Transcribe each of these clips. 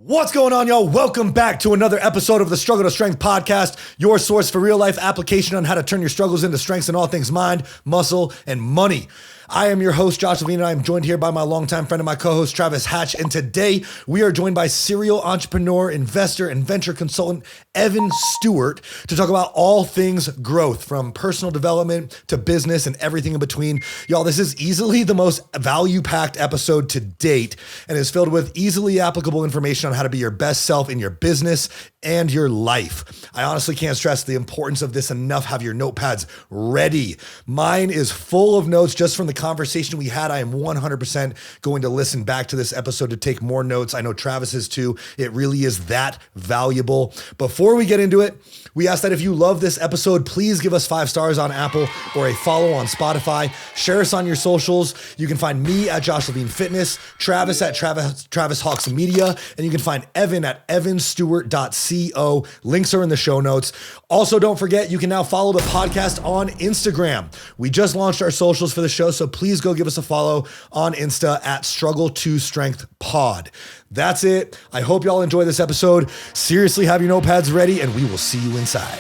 What's going on, y'all? Welcome back to another episode of the Struggle to Strength podcast, your source for real-life application on how to turn your struggles into strengths in all things mind, muscle, and money. I am your host, Josh Levine, and I am joined here by my longtime friend and my co-host, Travis Hatch. And today, we are joined by serial entrepreneur, investor, and venture consultant, Evan Stewart, to talk about all things growth, from personal development to business and everything in between. Y'all, this is easily the most value-packed episode to date and is filled with easily applicable information on how to be your best self in your business and your life. I honestly can't stress the importance of this enough. Have your notepads ready. Mine is full of notes just from the conversation we had. I am 100% going to listen back to this episode to take more notes. I know Travis is too. It really is that valuable. Before we get into it, we ask that if you love this episode, please give us 5 stars on Apple or a follow on Spotify. Share us on your socials. You can find me at Josh Levine Fitness, Travis at Travis Hawks Media, and you can find Evan at evanstewart.co. Links are in the show notes. Also, don't forget, you can now follow the podcast on Instagram. We just launched our socials for the show, so please go give us a follow on Insta at Struggle to Strength Pod. That's it. I hope y'all enjoy this episode. Seriously, have your notepads ready, and we will see you inside.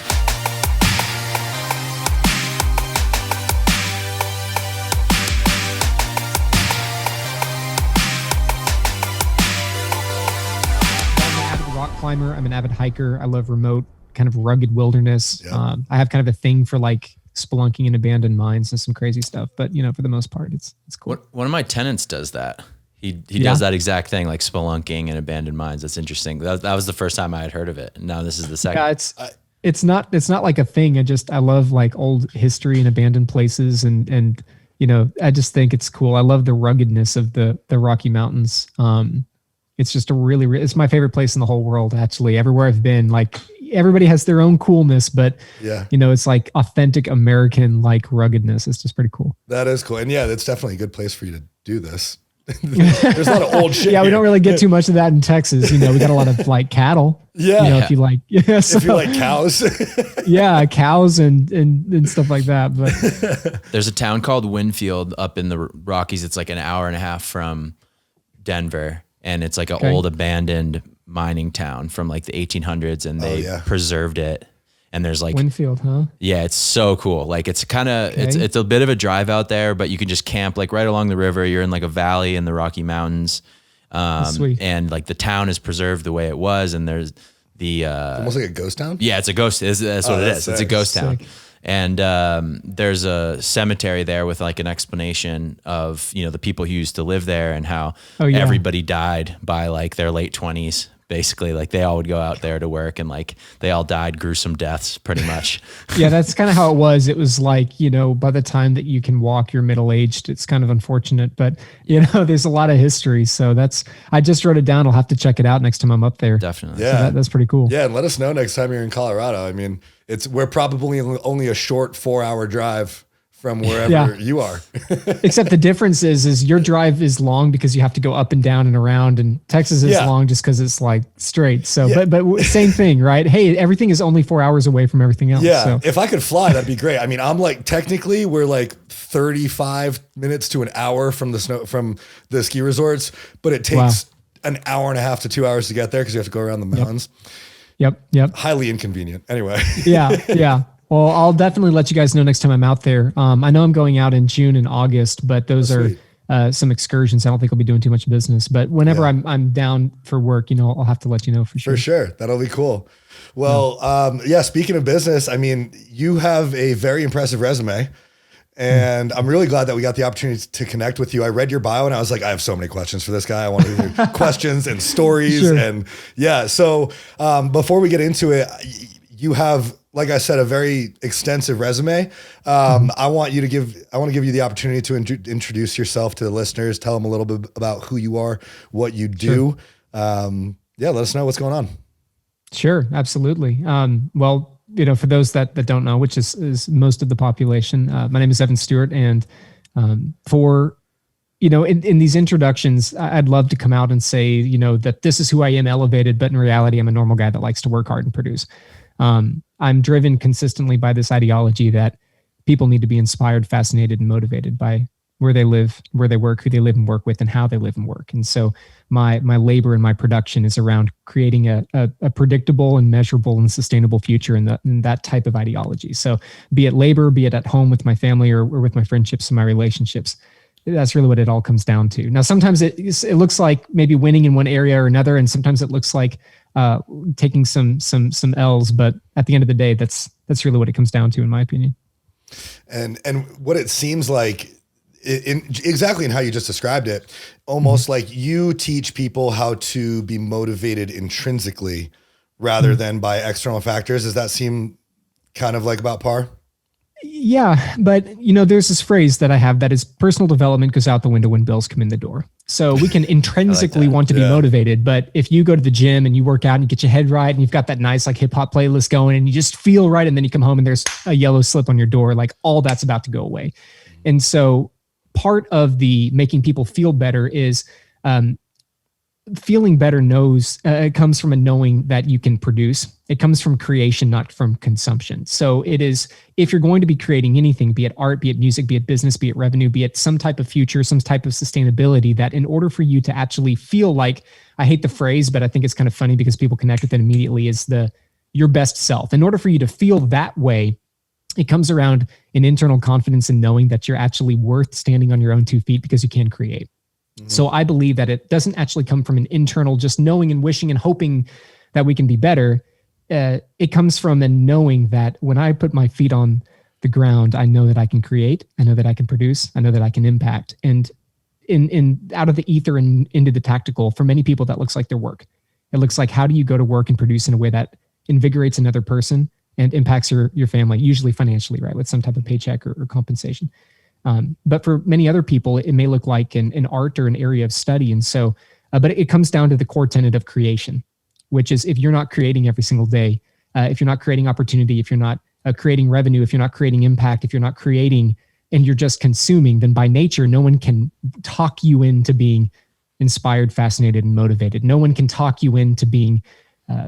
I'm an avid rock climber. I'm an avid hiker. I love remote, kind of rugged wilderness. Yep. I have kind of a thing for like spelunking in abandoned mines and some crazy stuff, but for the most part, it's cool. One of my tenants does that. He does that exact thing, like spelunking and abandoned mines. That's interesting. That was the first time I had heard of it. And now this is the second. Yeah, it's not like a thing. I love like old history and abandoned places, and I just think it's cool. I love the ruggedness of the Rocky Mountains. It's just it's my favorite place in the whole world, actually. Everywhere I've been, like, everybody has their own coolness, but it's like authentic American like ruggedness. It's just pretty cool. That is cool. And yeah, that's definitely a good place for you to do this. There's a lot of old shit. Yeah, here. we don't really get too much of that in Texas. We got a lot of like cattle. Yeah. If you like, if you like cows. Yeah, cows and stuff like that. But there's a town called Winfield up in the Rockies. It's like an hour and a half from Denver, and it's like an old abandoned mining town from like the 1800s, and they preserved it. And there's like Winfield, huh? Yeah, it's so cool. Like it's kind of it's a bit of a drive out there, but you can just camp like right along the river. You're in like a valley in the Rocky Mountains, sweet. And like the town is preserved the way it was. And there's the almost like a ghost town. Yeah, it's a ghost. That's what it is. Sick. It's a ghost town. And there's a cemetery there with like an explanation of the people who used to live there and how everybody died by like their late 20s. Basically, like they all would go out there to work and like they all died gruesome deaths pretty much. Yeah, that's kind of how it was. It was like, by the time that you can walk, you're middle-aged. It's kind of unfortunate, but there's a lot of history. So I just wrote it down. I'll have to check it out next time I'm up there. Definitely. Yeah. So that's pretty cool. Yeah. And let us know next time you're in Colorado. I mean, we're probably only a short 4-hour drive from wherever you are. Except the difference is your drive is long because you have to go up and down and around, and Texas is long just because it's like straight. So, but same thing, right? Hey, everything is only 4 hours away from everything else. Yeah. So. If I could fly, that'd be great. I mean, I'm like, technically we're like 35 minutes to an hour from the ski resorts, but it takes an hour and a half to 2 hours to get there because you have to go around the mountains. Yep. Highly inconvenient. Anyway. Yeah. Well, I'll definitely let you guys know next time I'm out there. I know I'm going out in June and August, but those are some excursions. I don't think I'll be doing too much business, but whenever I'm down for work, I'll have to let you know for sure. For sure. That'll be cool. Well, speaking of business, I mean, you have a very impressive resume, and I'm really glad that we got the opportunity to connect with you. I read your bio and I was like, I have so many questions for this guy. I want to hear questions and stories. Sure. And so before we get into it, you have, like I said, a very extensive resume. I want to give you the opportunity to introduce yourself to the listeners. Tell them a little bit about who you are, what you do. Sure. Let us know what's going on. Sure, absolutely. Well, for those that don't know, which is most of the population, my name is Evan Stewart, and in these introductions, I'd love to come out and say, that this is who I am, elevated, but in reality, I'm a normal guy that likes to work hard and produce. I'm driven consistently by this ideology that people need to be inspired, fascinated, and motivated by where they live, where they work, who they live and work with, and how they live and work. And so my labor and my production is around creating a predictable and measurable and sustainable future in that type of ideology. So be it labor, be it at home with my family or with my friendships and my relationships, that's really what it all comes down to. Now, sometimes it looks like maybe winning in one area or another, and sometimes it looks like taking some L's. But at the end of the day, that's really what it comes down to, in my opinion. And what it seems like, exactly in how you just described it, almost like you teach people how to be motivated intrinsically rather than by external factors. Does that seem kind of like about par? Yeah, but there's this phrase that I have that is personal development goes out the window when bills come in the door. So we can intrinsically want to be motivated, but if you go to the gym and you work out and you get your head right and you've got that nice like hip hop playlist going and you just feel right, and then you come home and there's a yellow slip on your door, like all that's about to go away. And so part of the making people feel better is feeling better it comes from a knowing that you can produce. It comes from creation, not from consumption. So it is, if you're going to be creating anything, be it art, be it music, be it business, be it revenue, be it some type of future, some type of sustainability, that in order for you to actually feel like, I hate the phrase, but I think it's kind of funny because people connect with it immediately, is your best self. In order for you to feel that way, it comes around an internal confidence in knowing that you're actually worth standing on your own 2 feet because you can create. So I believe that it doesn't actually come from an internal just knowing and wishing and hoping that we can be better. It comes from a knowing that when I put my feet on the ground, I know that I can create, I know that I can produce, I know that I can impact. And in out of the ether and into the tactical, for many people, that looks like their work. It looks like, how do you go to work and produce in a way that invigorates another person and impacts your family, usually financially, right, with some type of paycheck or compensation. But for many other people, it may look like an art or an area of study. And so, but it comes down to the core tenet of creation, which is, if you're not creating every single day, if you're not creating opportunity, if you're not creating revenue, if you're not creating impact, if you're not creating and you're just consuming, then by nature, no one can talk you into being inspired, fascinated, and motivated. No one can talk you into being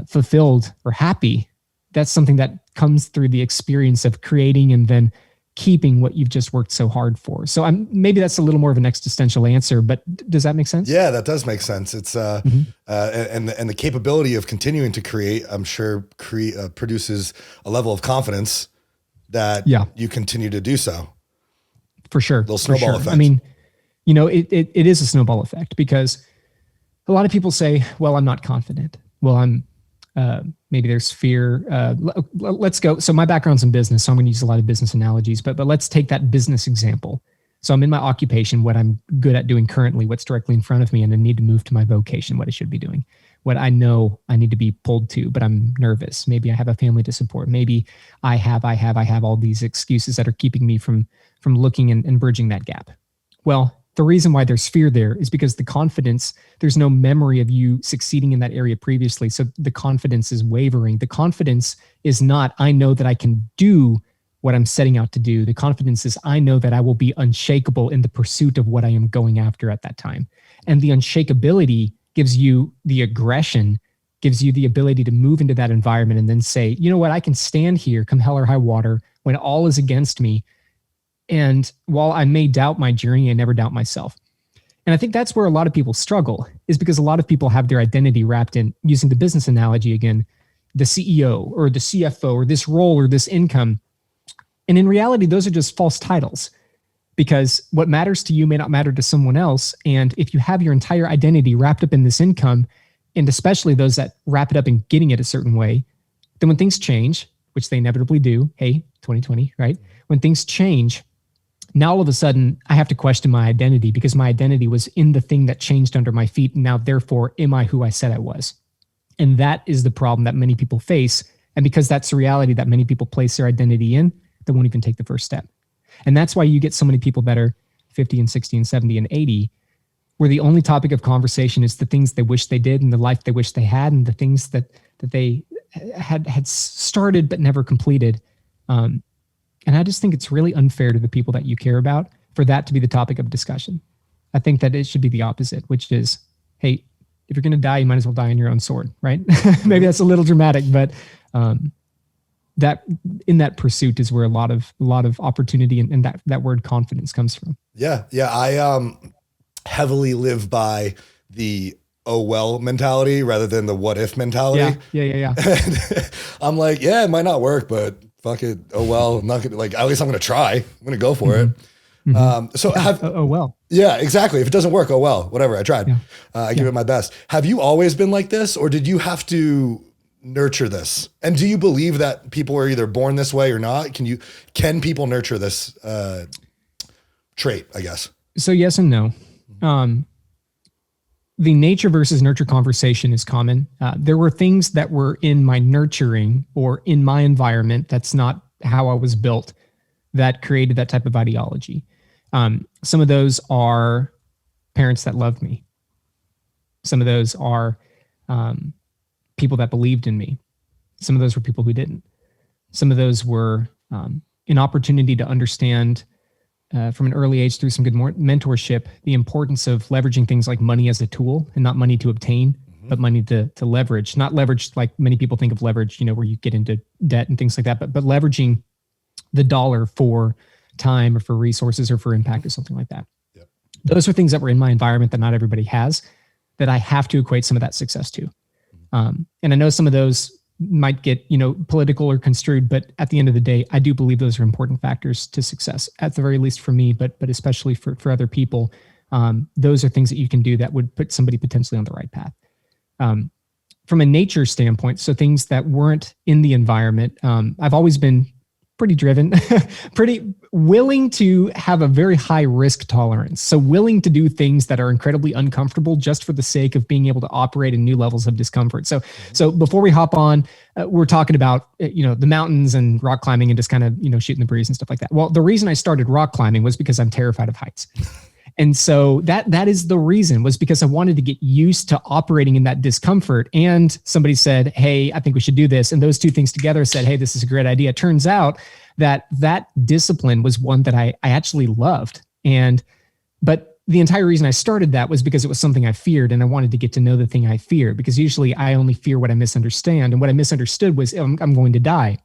fulfilled or happy. That's something that comes through the experience of creating and then keeping what you've just worked so hard for. So maybe that's a little more of an existential answer, but does that make sense? Yeah, that does make sense. It's and the capability of continuing to create, I'm sure, produces a level of confidence that you continue to do so. For sure. Little snowball effect. I mean, it is a snowball effect, because a lot of people say, well, I'm not confident. Well, maybe there's fear. Let's go. So my background's in business, so I'm going to use a lot of business analogies, but let's take that business example. So I'm in my occupation, what I'm good at doing currently, what's directly in front of me, and I need to move to my vocation, what I should be doing, what I know I need to be pulled to, but I'm nervous. Maybe I have a family to support. Maybe I have all these excuses that are keeping me from looking and bridging that gap. Well, the reason why there's fear there is because the confidence, there's no memory of you succeeding in that area previously. So the confidence is wavering. The confidence is not, I know that I can do what I'm setting out to do. The confidence is, I know that I will be unshakable in the pursuit of what I am going after at that time. And the unshakability gives you the aggression, gives you the ability to move into that environment and then say, you know what, I can stand here come hell or high water when all is against me. And while I may doubt my journey, I never doubt myself. And I think that's where a lot of people struggle, is because a lot of people have their identity wrapped in, using the business analogy again, the CEO or the CFO or this role or this income. And in reality, those are just false titles, because what matters to you may not matter to someone else. And if you have your entire identity wrapped up in this income, and especially those that wrap it up in getting it a certain way, then when things change, which they inevitably do, hey, 2020, right? When things change, now all of a sudden I have to question my identity, because my identity was in the thing that changed under my feet. And now therefore, am I who I said I was? And that is the problem that many people face. And because that's the reality that many people place their identity in, they won't even take the first step. And that's why you get so many people that are 50 and 60 and 70 and 80, where the only topic of conversation is the things they wish they did and the life they wish they had and the things that they had started but never completed. And I just think it's really unfair to the people that you care about for that to be the topic of discussion. I think that it should be the opposite, which is, hey, if you're going to die, you might as well die on your own sword, right? Maybe that's a little dramatic, but that in that pursuit is where a lot of opportunity and that word confidence comes from. Yeah. Yeah. I heavily live by the oh well mentality rather than the what if mentality. Yeah. And I'm like, yeah, it might not work, but fuck it. Oh well, I'm not gonna at least I'm gonna try. I'm gonna go for it. Yeah, exactly. If it doesn't work, oh well, whatever. I tried. I give it my best. Have you always been like this, or did you have to nurture this? And do you believe that people are either born this way or not? Can people nurture this trait, I guess? So yes and no. The nature versus nurture conversation is common. There were things that were in my nurturing or in my environment, that's not how I was built, that created that type of ideology. Some of those are parents that loved me. Some of those are people that believed in me. Some of those were people who didn't. Some of those were an opportunity to understand from an early age through some good mentorship, the importance of leveraging things like money as a tool, and not money to obtain, but money to leverage. Not leverage like many people think of leverage, where you get into debt and things like that, but leveraging the dollar for time or for resources or for impact or something like that. Yep. Those are things that were in my environment that not everybody has, that I have to equate some of that success to. And I know some of those might get, political or construed, but at the end of the day, I do believe those are important factors to success, at the very least for me, but especially for other people. Those are things that you can do that would put somebody potentially on the right path. From a nature standpoint, so things that weren't in the environment, I've always been pretty driven, pretty willing to have a very high risk tolerance. So willing to do things that are incredibly uncomfortable just for the sake of being able to operate in new levels of discomfort. So before we hop on, we're talking about, the mountains and rock climbing and just kind of, shooting the breeze and stuff like that. Well, the reason I started rock climbing was because I'm terrified of heights. And so that is the reason, was because I wanted to get used to operating in that discomfort. And somebody said, hey, I think we should do this. And those two things together said, hey, this is a great idea. It turns out that discipline was one that I actually loved. But the entire reason I started that was because it was something I feared, and I wanted to get to know the thing I feared, because usually I only fear what I misunderstand. And what I misunderstood was I'm going to die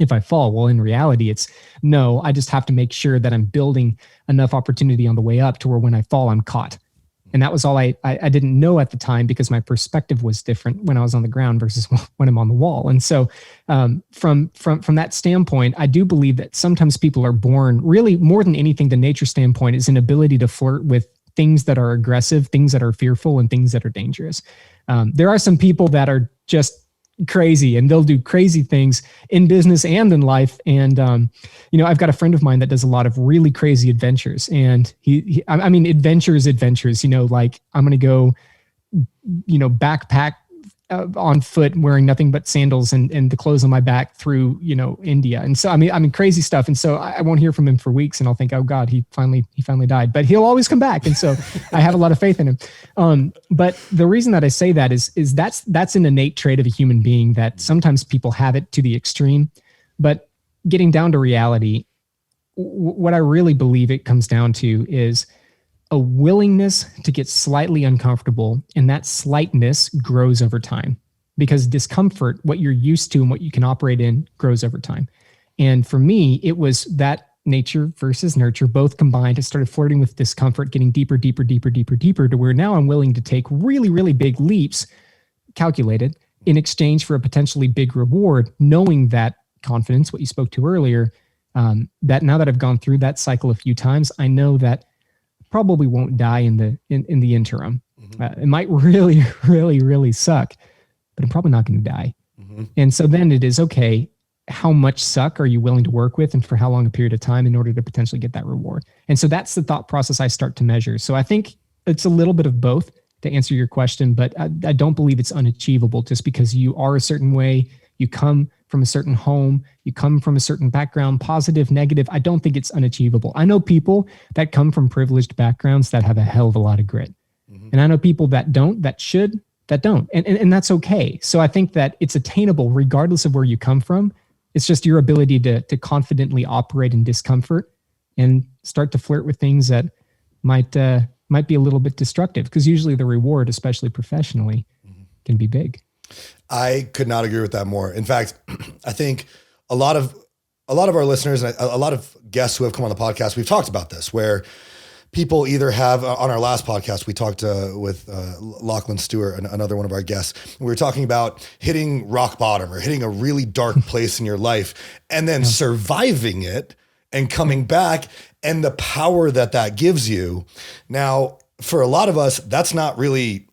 if I fall. Well, in reality, it's no, I just have to make sure that I'm building enough opportunity on the way up to where when I fall, I'm caught. And that was all I didn't know at the time, because my perspective was different when I was on the ground versus when I'm on the wall. And so from that standpoint, I do believe that sometimes people are born, really more than anything, the nature standpoint is an ability to flirt with things that are aggressive, things that are fearful, and things that are dangerous. There are some people that are just crazy, and they'll do crazy things in business and in life. And, I've got a friend of mine that does a lot of really crazy adventures, and adventures, like I'm going to go, backpack on foot wearing nothing but sandals and the clothes on my back through, India. And so, crazy stuff. And so I won't hear from him for weeks, and I'll think, oh God, he finally died, but he'll always come back. And so I have a lot of faith in him. But the reason that I say that is that's an innate trait of a human being, that sometimes people have it to the extreme. But getting down to reality, what I really believe it comes down to is a willingness to get slightly uncomfortable, and that slightness grows over time, because discomfort, what you're used to and what you can operate in, grows over time. And for me, it was that nature versus nurture, both combined. I started flirting with discomfort, getting deeper to where now I'm willing to take really, really big leaps, calculated, in exchange for a potentially big reward, knowing that confidence, what you spoke to earlier, that now that I've gone through that cycle a few times, I know that probably won't die in the interim. It might really, really, really suck, but I'm probably not going to die. And so then it is, okay, how much suck are you willing to work with, and for how long a period of time, in order to potentially get that reward? And so that's the thought process I start to measure. So I think it's a little bit of both, to answer your question, but I don't believe it's unachievable just because you are a certain way, you come from a certain home, you come from a certain background, positive, negative. I don't think it's unachievable. I know people that come from privileged backgrounds that have a hell of a lot of grit. And I know people that don't, that don't. And that's okay. So I think that it's attainable regardless of where you come from. It's just your ability to confidently operate in discomfort and start to flirt with things that might be a little bit destructive, because usually the reward, especially professionally, can be big. I could not agree with that more. In fact, I think a lot of our listeners and a lot of guests who have come on the podcast, we've talked about this, where people either have, on our last podcast, we talked with Evan Stewart, another one of our guests. We were talking about hitting rock bottom or hitting a really dark place in your life and then surviving it and coming back, and the power that gives you. Now, for a lot of us, that's not really,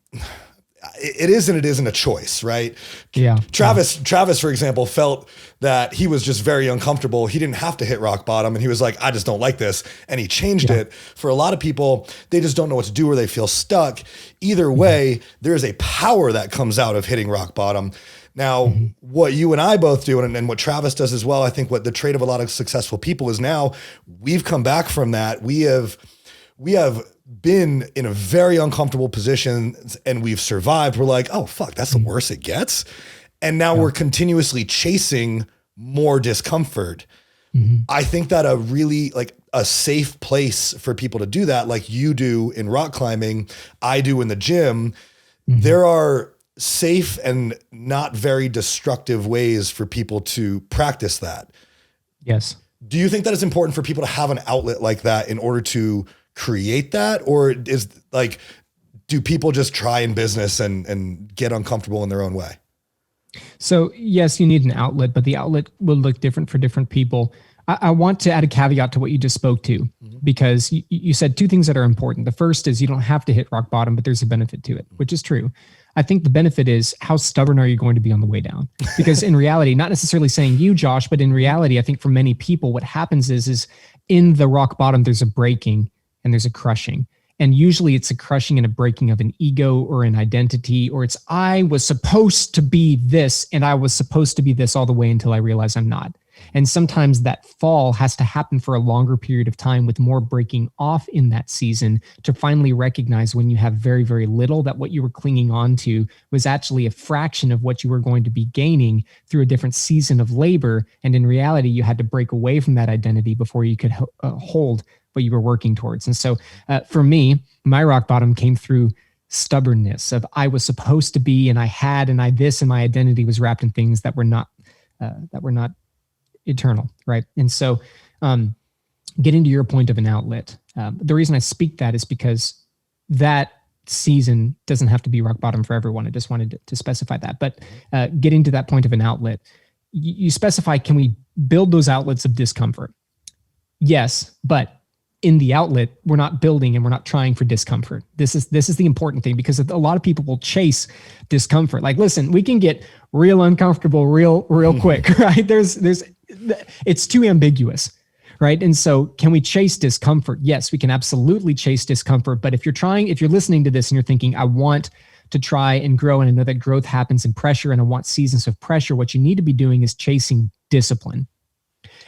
it isn't a choice, right? Yeah. Travis, for example, felt that he was just very uncomfortable. He didn't have to hit rock bottom, and he was like, I just don't like this. And he changed it. For a lot of people, they just don't know what to do, or they feel stuck. Either way, there is a power that comes out of hitting rock bottom. Now, what you and I both do, and what Travis does as well, I think what the trait of a lot of successful people is, now we've come back from that. We have been in a very uncomfortable position and we've survived. We're like, oh fuck, that's the worst it gets. And now we're continuously chasing more discomfort. I think that a safe place for people to do that, like you do in rock climbing, I do in the gym, there are safe and not very destructive ways for people to practice that. Yes. Do you think that it's important for people to have an outlet like that in order to create that? Or do people just try in business and get uncomfortable in their own way? So yes, you need an outlet, but the outlet will look different for different people. I want to add a caveat to what you just spoke to, because you said two things that are important. The first is you don't have to hit rock bottom, but there's a benefit to it, which is true. I think the benefit is, how stubborn are you going to be on the way down? Because in reality, not necessarily saying you, Josh, but in reality, I think for many people, what happens is in the rock bottom, there's a breaking and there's a crushing. And usually it's a crushing and a breaking of an ego or an identity, or it's, I was supposed to be this and I was supposed to be this all the way until I realize I'm not. And sometimes that fall has to happen for a longer period of time, with more breaking off in that season, to finally recognize, when you have very, very little, that what you were clinging on to was actually a fraction of what you were going to be gaining through a different season of labor. And in reality, you had to break away from that identity before you could hold what you were working towards. And so for me, my rock bottom came through stubbornness of, I was supposed to be, and I had, and I this, and my identity was wrapped in things that were not eternal, right? And so getting to your point of an outlet, the reason I speak that is because that season doesn't have to be rock bottom for everyone. I just wanted to specify that. But getting to that point of an outlet, you specify, can we build those outlets of discomfort? Yes, but in the outlet, we're not building and we're not trying for discomfort. This is the important thing, because a lot of people will chase discomfort. Like, listen, we can get real uncomfortable real quick, right? It's too ambiguous, right? And so can we chase discomfort? Yes, we can absolutely chase discomfort. But if you're listening to this and you're thinking, I want to try and grow, and I know that growth happens in pressure, and I want seasons of pressure, what you need to be doing is chasing discipline.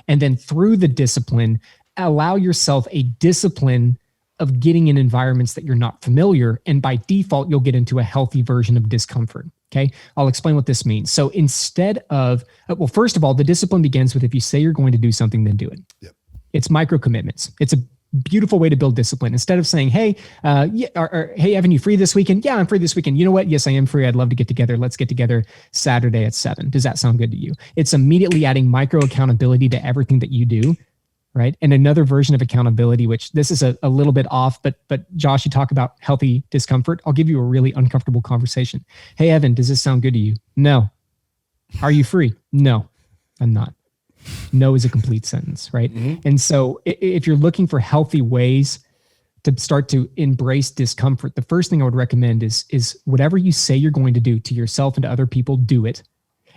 And then through the discipline, allow yourself a discipline of getting in environments that you're not familiar. And by default, you'll get into a healthy version of discomfort. Okay. I'll explain what this means. So instead of, first of all, the discipline begins with, if you say you're going to do something, then do it. Yep. It's micro commitments. It's a beautiful way to build discipline. Instead of saying, hey, hey, Evan, you free this weekend? Yeah, I'm free this weekend. You know what? Yes, I am free. I'd love to get together. Let's get together Saturday at 7. Does that sound good to you? It's immediately adding micro accountability to everything that you do. Right. And another version of accountability, which this is a little bit off, but Josh, you talk about healthy discomfort. I'll give you a really uncomfortable conversation. Hey, Evan, does this sound good to you? No. Are you free? No, I'm not. No is a complete sentence. Right. Mm-hmm. And so if you're looking for healthy ways to start to embrace discomfort, the first thing I would recommend is whatever you say you're going to do to yourself and to other people, do it.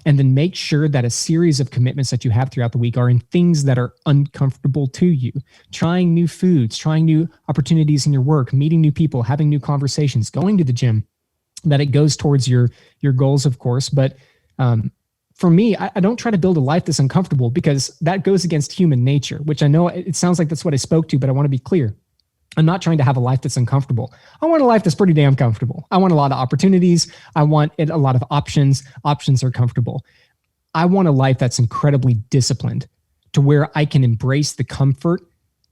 And then make sure that a series of commitments that you have throughout the week are in things that are uncomfortable to you. Trying new foods, trying new opportunities in your work, meeting new people, having new conversations, going to the gym, that it goes towards your goals, of course. But for me, I don't try to build a life that's uncomfortable, because that goes against human nature, which I know it sounds like that's what I spoke to, but I want to be clear. I'm not trying to have a life that's uncomfortable. I want a life that's pretty damn comfortable. I want a lot of opportunities. I want a lot of options. Options are comfortable. I want a life that's incredibly disciplined, to where I can embrace the comfort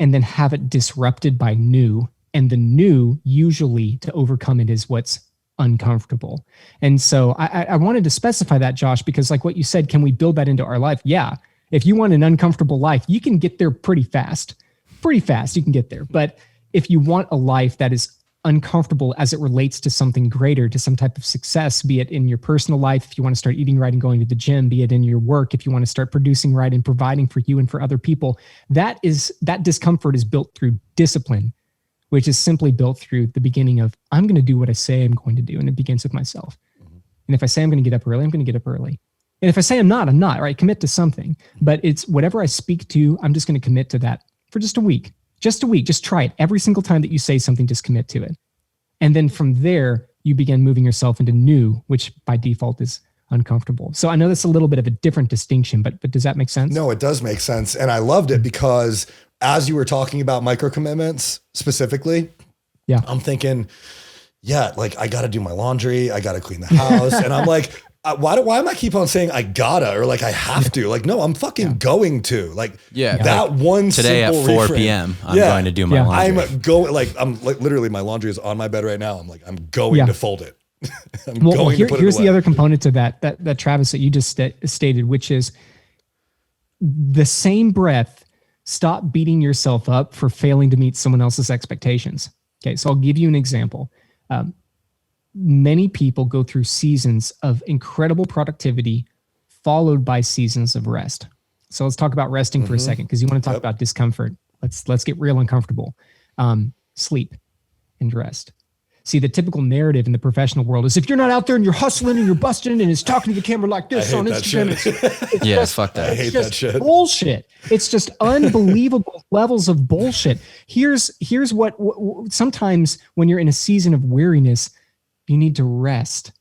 and then have it disrupted by new. And the new, usually to overcome it, is what's uncomfortable. And so I wanted to specify that, Josh, because like what you said, can we build that into our life? Yeah. If you want an uncomfortable life, you can get there pretty fast. Pretty fast, you can get there. But if you want a life that is uncomfortable as it relates to something greater, to some type of success, be it in your personal life, if you want to start eating right and going to the gym, be it in your work, if you want to start producing right and providing for you and for other people, that discomfort is built through discipline, which is simply built through the beginning of, I'm going to do what I say I'm going to do. And it begins with myself. And if I say I'm going to get up early, I'm going to get up early. And if I say I'm not, right? Commit to something. But it's whatever I speak to, I'm just going to commit to that for just a week. Just a week. Just try it. Every single time that you say something, just commit to it. And then from there, you begin moving yourself into new, which by default is uncomfortable. So I know that's a little bit of a different distinction, but does that make sense? No, it does make sense. And I loved it because as you were talking about micro commitments specifically, I'm thinking, like I got to do my laundry. I got to clean the house. And I'm like, why am I keep on saying I gotta, or like I have to? Like, no, I'm fucking going to. Like, that one today at 4 p.m. I'm going to do my laundry. I'm literally, my laundry is on my bed right now. I'm like, I'm going to fold it. Here's the other component to that Travis, that you just stated, which is the same breath. Stop beating yourself up for failing to meet someone else's expectations. Okay, so I'll give you an example. Many people go through seasons of incredible productivity followed by seasons of rest. So let's talk about resting for a second, because you want to talk about discomfort. Let's get real uncomfortable. Sleep and rest. See, the typical narrative in the professional world is if you're not out there and you're hustling and you're busting and it's talking to the camera like this on Instagram. Fuck that. I hate that shit. Bullshit. It's just unbelievable levels of bullshit. Here's what sometimes when you're in a season of weariness, you need to rest.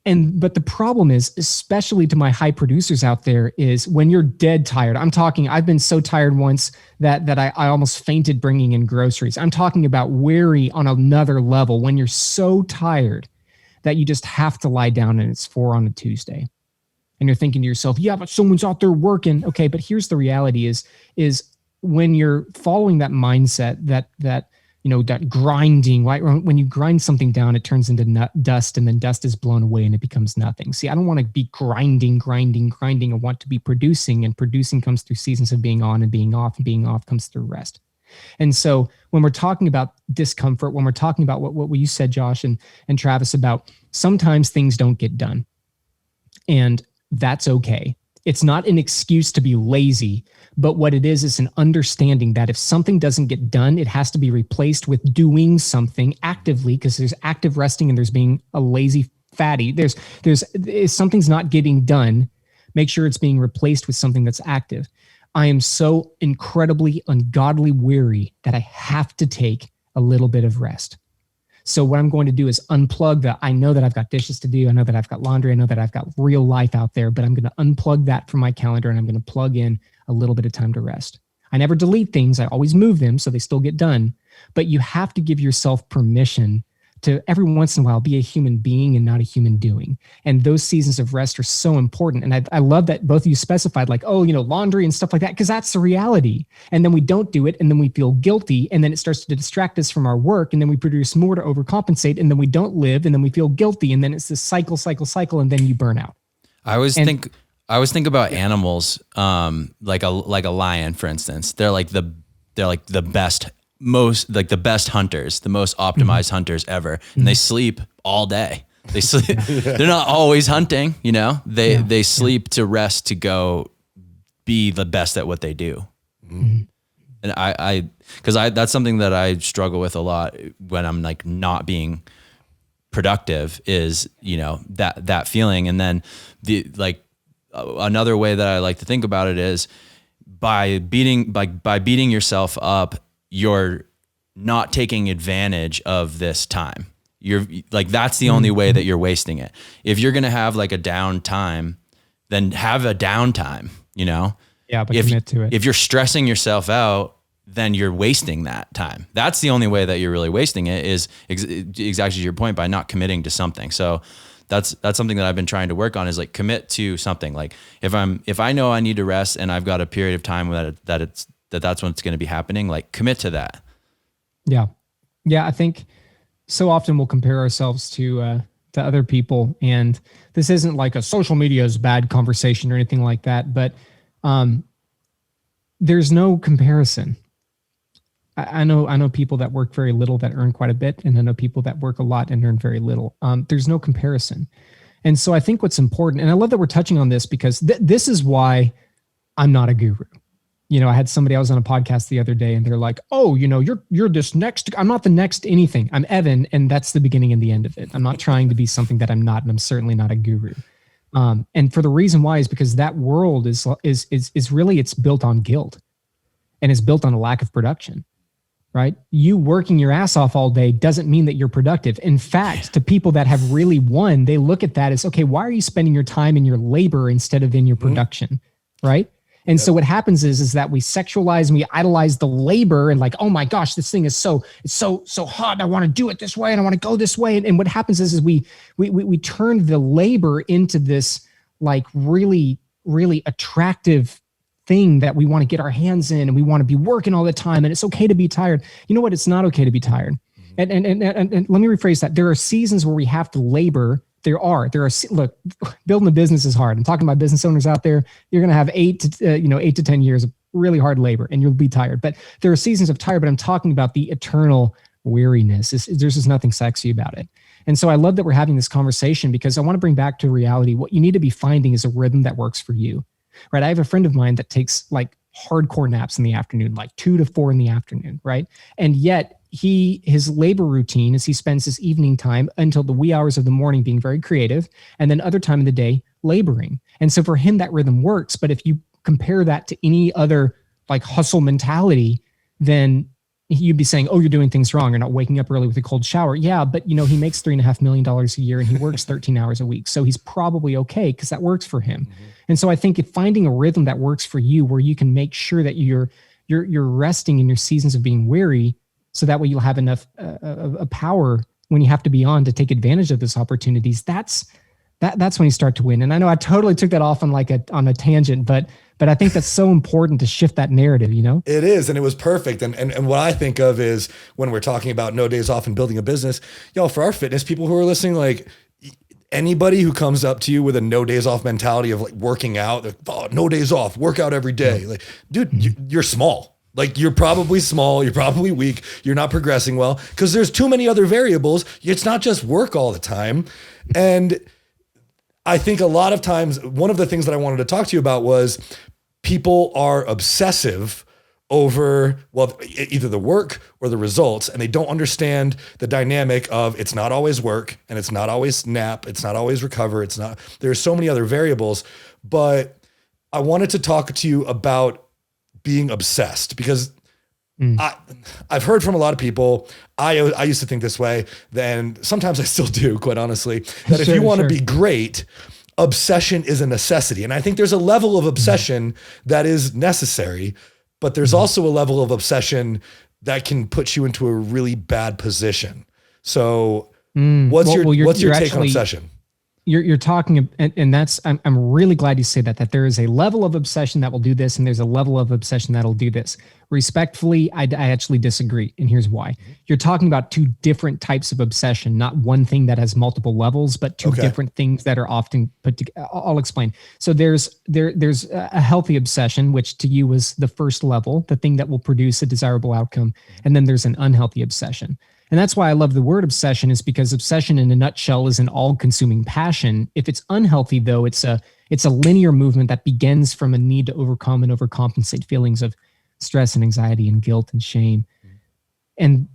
But the problem is, especially to my high producers out there, is when you're dead tired. I've been so tired once that I almost fainted bringing in groceries. I'm talking about weary on another level, when you're so tired that you just have to lie down and it's 4 on a Tuesday. And you're thinking to yourself, yeah, but someone's out there working. Okay, but here's the reality is when you're following that mindset, that grinding, right? When you grind something down, it turns into dust, and then dust is blown away and it becomes nothing. See, I don't want to be grinding. I want to be producing, and producing comes through seasons of being on and being off, and being off comes through rest. And so when we're talking about discomfort, when we're talking about what you said, Josh and Travis, about sometimes things don't get done, and that's okay. It's not an excuse to be lazy, but what it is an understanding that if something doesn't get done, it has to be replaced with doing something actively, because there's active resting and there's being a lazy fatty. If something's not getting done, make sure it's being replaced with something that's active. I am so incredibly ungodly weary that I have to take a little bit of rest. So what I'm going to do is unplug I know that I've got dishes to do. I know that I've got laundry. I know that I've got real life out there, but I'm going to unplug that from my calendar, and I'm going to plug in a little bit of time to rest. I never delete things. I always move them so they still get done. But you have to give yourself permission to every once in a while be a human being and not a human doing. And those seasons of rest are so important. And I love that both of you specified laundry and stuff like that, because that's the reality. And then we don't do it, and then we feel guilty, and then it starts to distract us from our work, and then we produce more to overcompensate, and then we don't live, and then we feel guilty, and then it's this cycle, and then you burn out. I always think about animals, like a lion, for instance. They're like the best, the best hunters, the most optimized hunters ever. And they sleep all day. They sleep. They're not always hunting, they sleep to rest, to go be the best at what they do. And because that's something that I struggle with a lot when I'm like not being productive, is, that feeling. And then another way that I like to think about it is by beating yourself up, you're not taking advantage of this time. You're like, that's the only way that you're wasting it. If you're going to have like a downtime, then have a downtime, Yeah, but commit to it. If you're stressing yourself out, then you're wasting that time. That's the only way that you're really wasting it, is exactly your point, by not committing to something. So that's something that I've been trying to work on, is like commit to something. Like if I know I need to rest and I've got a period of time that's when it's going to be happening, like commit to that. Yeah. I think so often we'll compare ourselves to other people, and this isn't like a social media is bad conversation or anything like that, but There's no comparison. I know people that work very little that earn quite a bit, and I know people that work a lot and earn very little. There's no comparison. And so I think what's important, and I love that we're touching on this because this is why I'm not a guru. I had somebody, I was on a podcast the other day and they're like, oh, you're this next, I'm not the next anything. I'm Evan. And that's the beginning and the end of it. I'm not trying to be something that I'm not, and I'm certainly not a guru. And for the reason why is because that world is really, it's built on guilt and it's built on a lack of production, right? You working your ass off all day doesn't mean that you're productive. In fact, to people that have really won, they look at that as, okay, why are you spending your time in your labor instead of in your production, right? And so what happens is that we sexualize and we idolize the labor and like, oh my gosh, this thing is so hot. I want to do it this way and I want to go this way. And what happens is we turn the labor into this like really, really attractive thing that we want to get our hands in and we want to be working all the time. And it's okay to be tired. You know what? It's not okay to be tired. And let me rephrase that. There are seasons where we have to labor. There are, look, building a business is hard. I'm talking about business owners out there. You're going to have 8 to 10 years of really hard labor and you'll be tired, but there are seasons of tired, but I'm talking about the eternal weariness. There's just nothing sexy about it. And so I love that we're having this conversation because I want to bring back to reality. What you need to be finding is a rhythm that works for you, right? I have a friend of mine that takes like hardcore naps in the afternoon, like 2 to 4 in the afternoon, right? And yet his labor routine is he spends his evening time until the wee hours of the morning being very creative, and then other time in the day laboring. And so for him, that rhythm works. But if you compare that to any other like hustle mentality, then you'd be saying, oh, you're doing things wrong. You're not waking up early with a cold shower. Yeah, but he makes $3.5 million a year and he works 13 hours a week. So he's probably okay because that works for him. Mm-hmm. And so I think if finding a rhythm that works for you, where you can make sure that you're resting in your seasons of being weary, so that way you'll have enough power when you have to be on to take advantage of those opportunities. That's when you start to win. And I know I totally took that off on a tangent, but I think that's so important to shift that narrative, It is, and it was perfect. And what I think of is when we're talking about no days off and building a business, for our fitness people who are listening, like anybody who comes up to you with a no days off mentality of like working out, like, oh, no days off, work out every day. Like, dude, you're small. Like you're probably small, you're probably weak, you're not progressing well because there's too many other variables. It's not just work all the time. And I think a lot of times, one of the things that I wanted to talk to you about was people are obsessive over, either the work or the results, and they don't understand the dynamic of it's not always work and it's not always nap, it's not always recover, there's so many other variables. But I wanted to talk to you about being obsessed because I've heard from a lot of people. I used to think this way, then sometimes I still do, quite honestly, that if you want to be great, obsession is a necessity. And I think there's a level of obsession that is necessary, but there's also a level of obsession that can put you into a really bad position. So what's your take on obsession? You're talking, and that's, I'm really glad you say that there is a level of obsession that will do this, and there's a level of obsession that'll do this. Respectfully, I actually disagree, and here's why. You're talking about 2 different types of obsession, not one thing that has multiple levels, but 2 different things that are often put together. I'll explain. So there's a healthy obsession, which to you was the first level, the thing that will produce a desirable outcome, and then there's an unhealthy obsession. And that's why I love the word obsession, is because obsession in a nutshell is an all-consuming passion. If it's unhealthy, though, it's a linear movement that begins from a need to overcome and overcompensate feelings of stress and anxiety and guilt and shame. And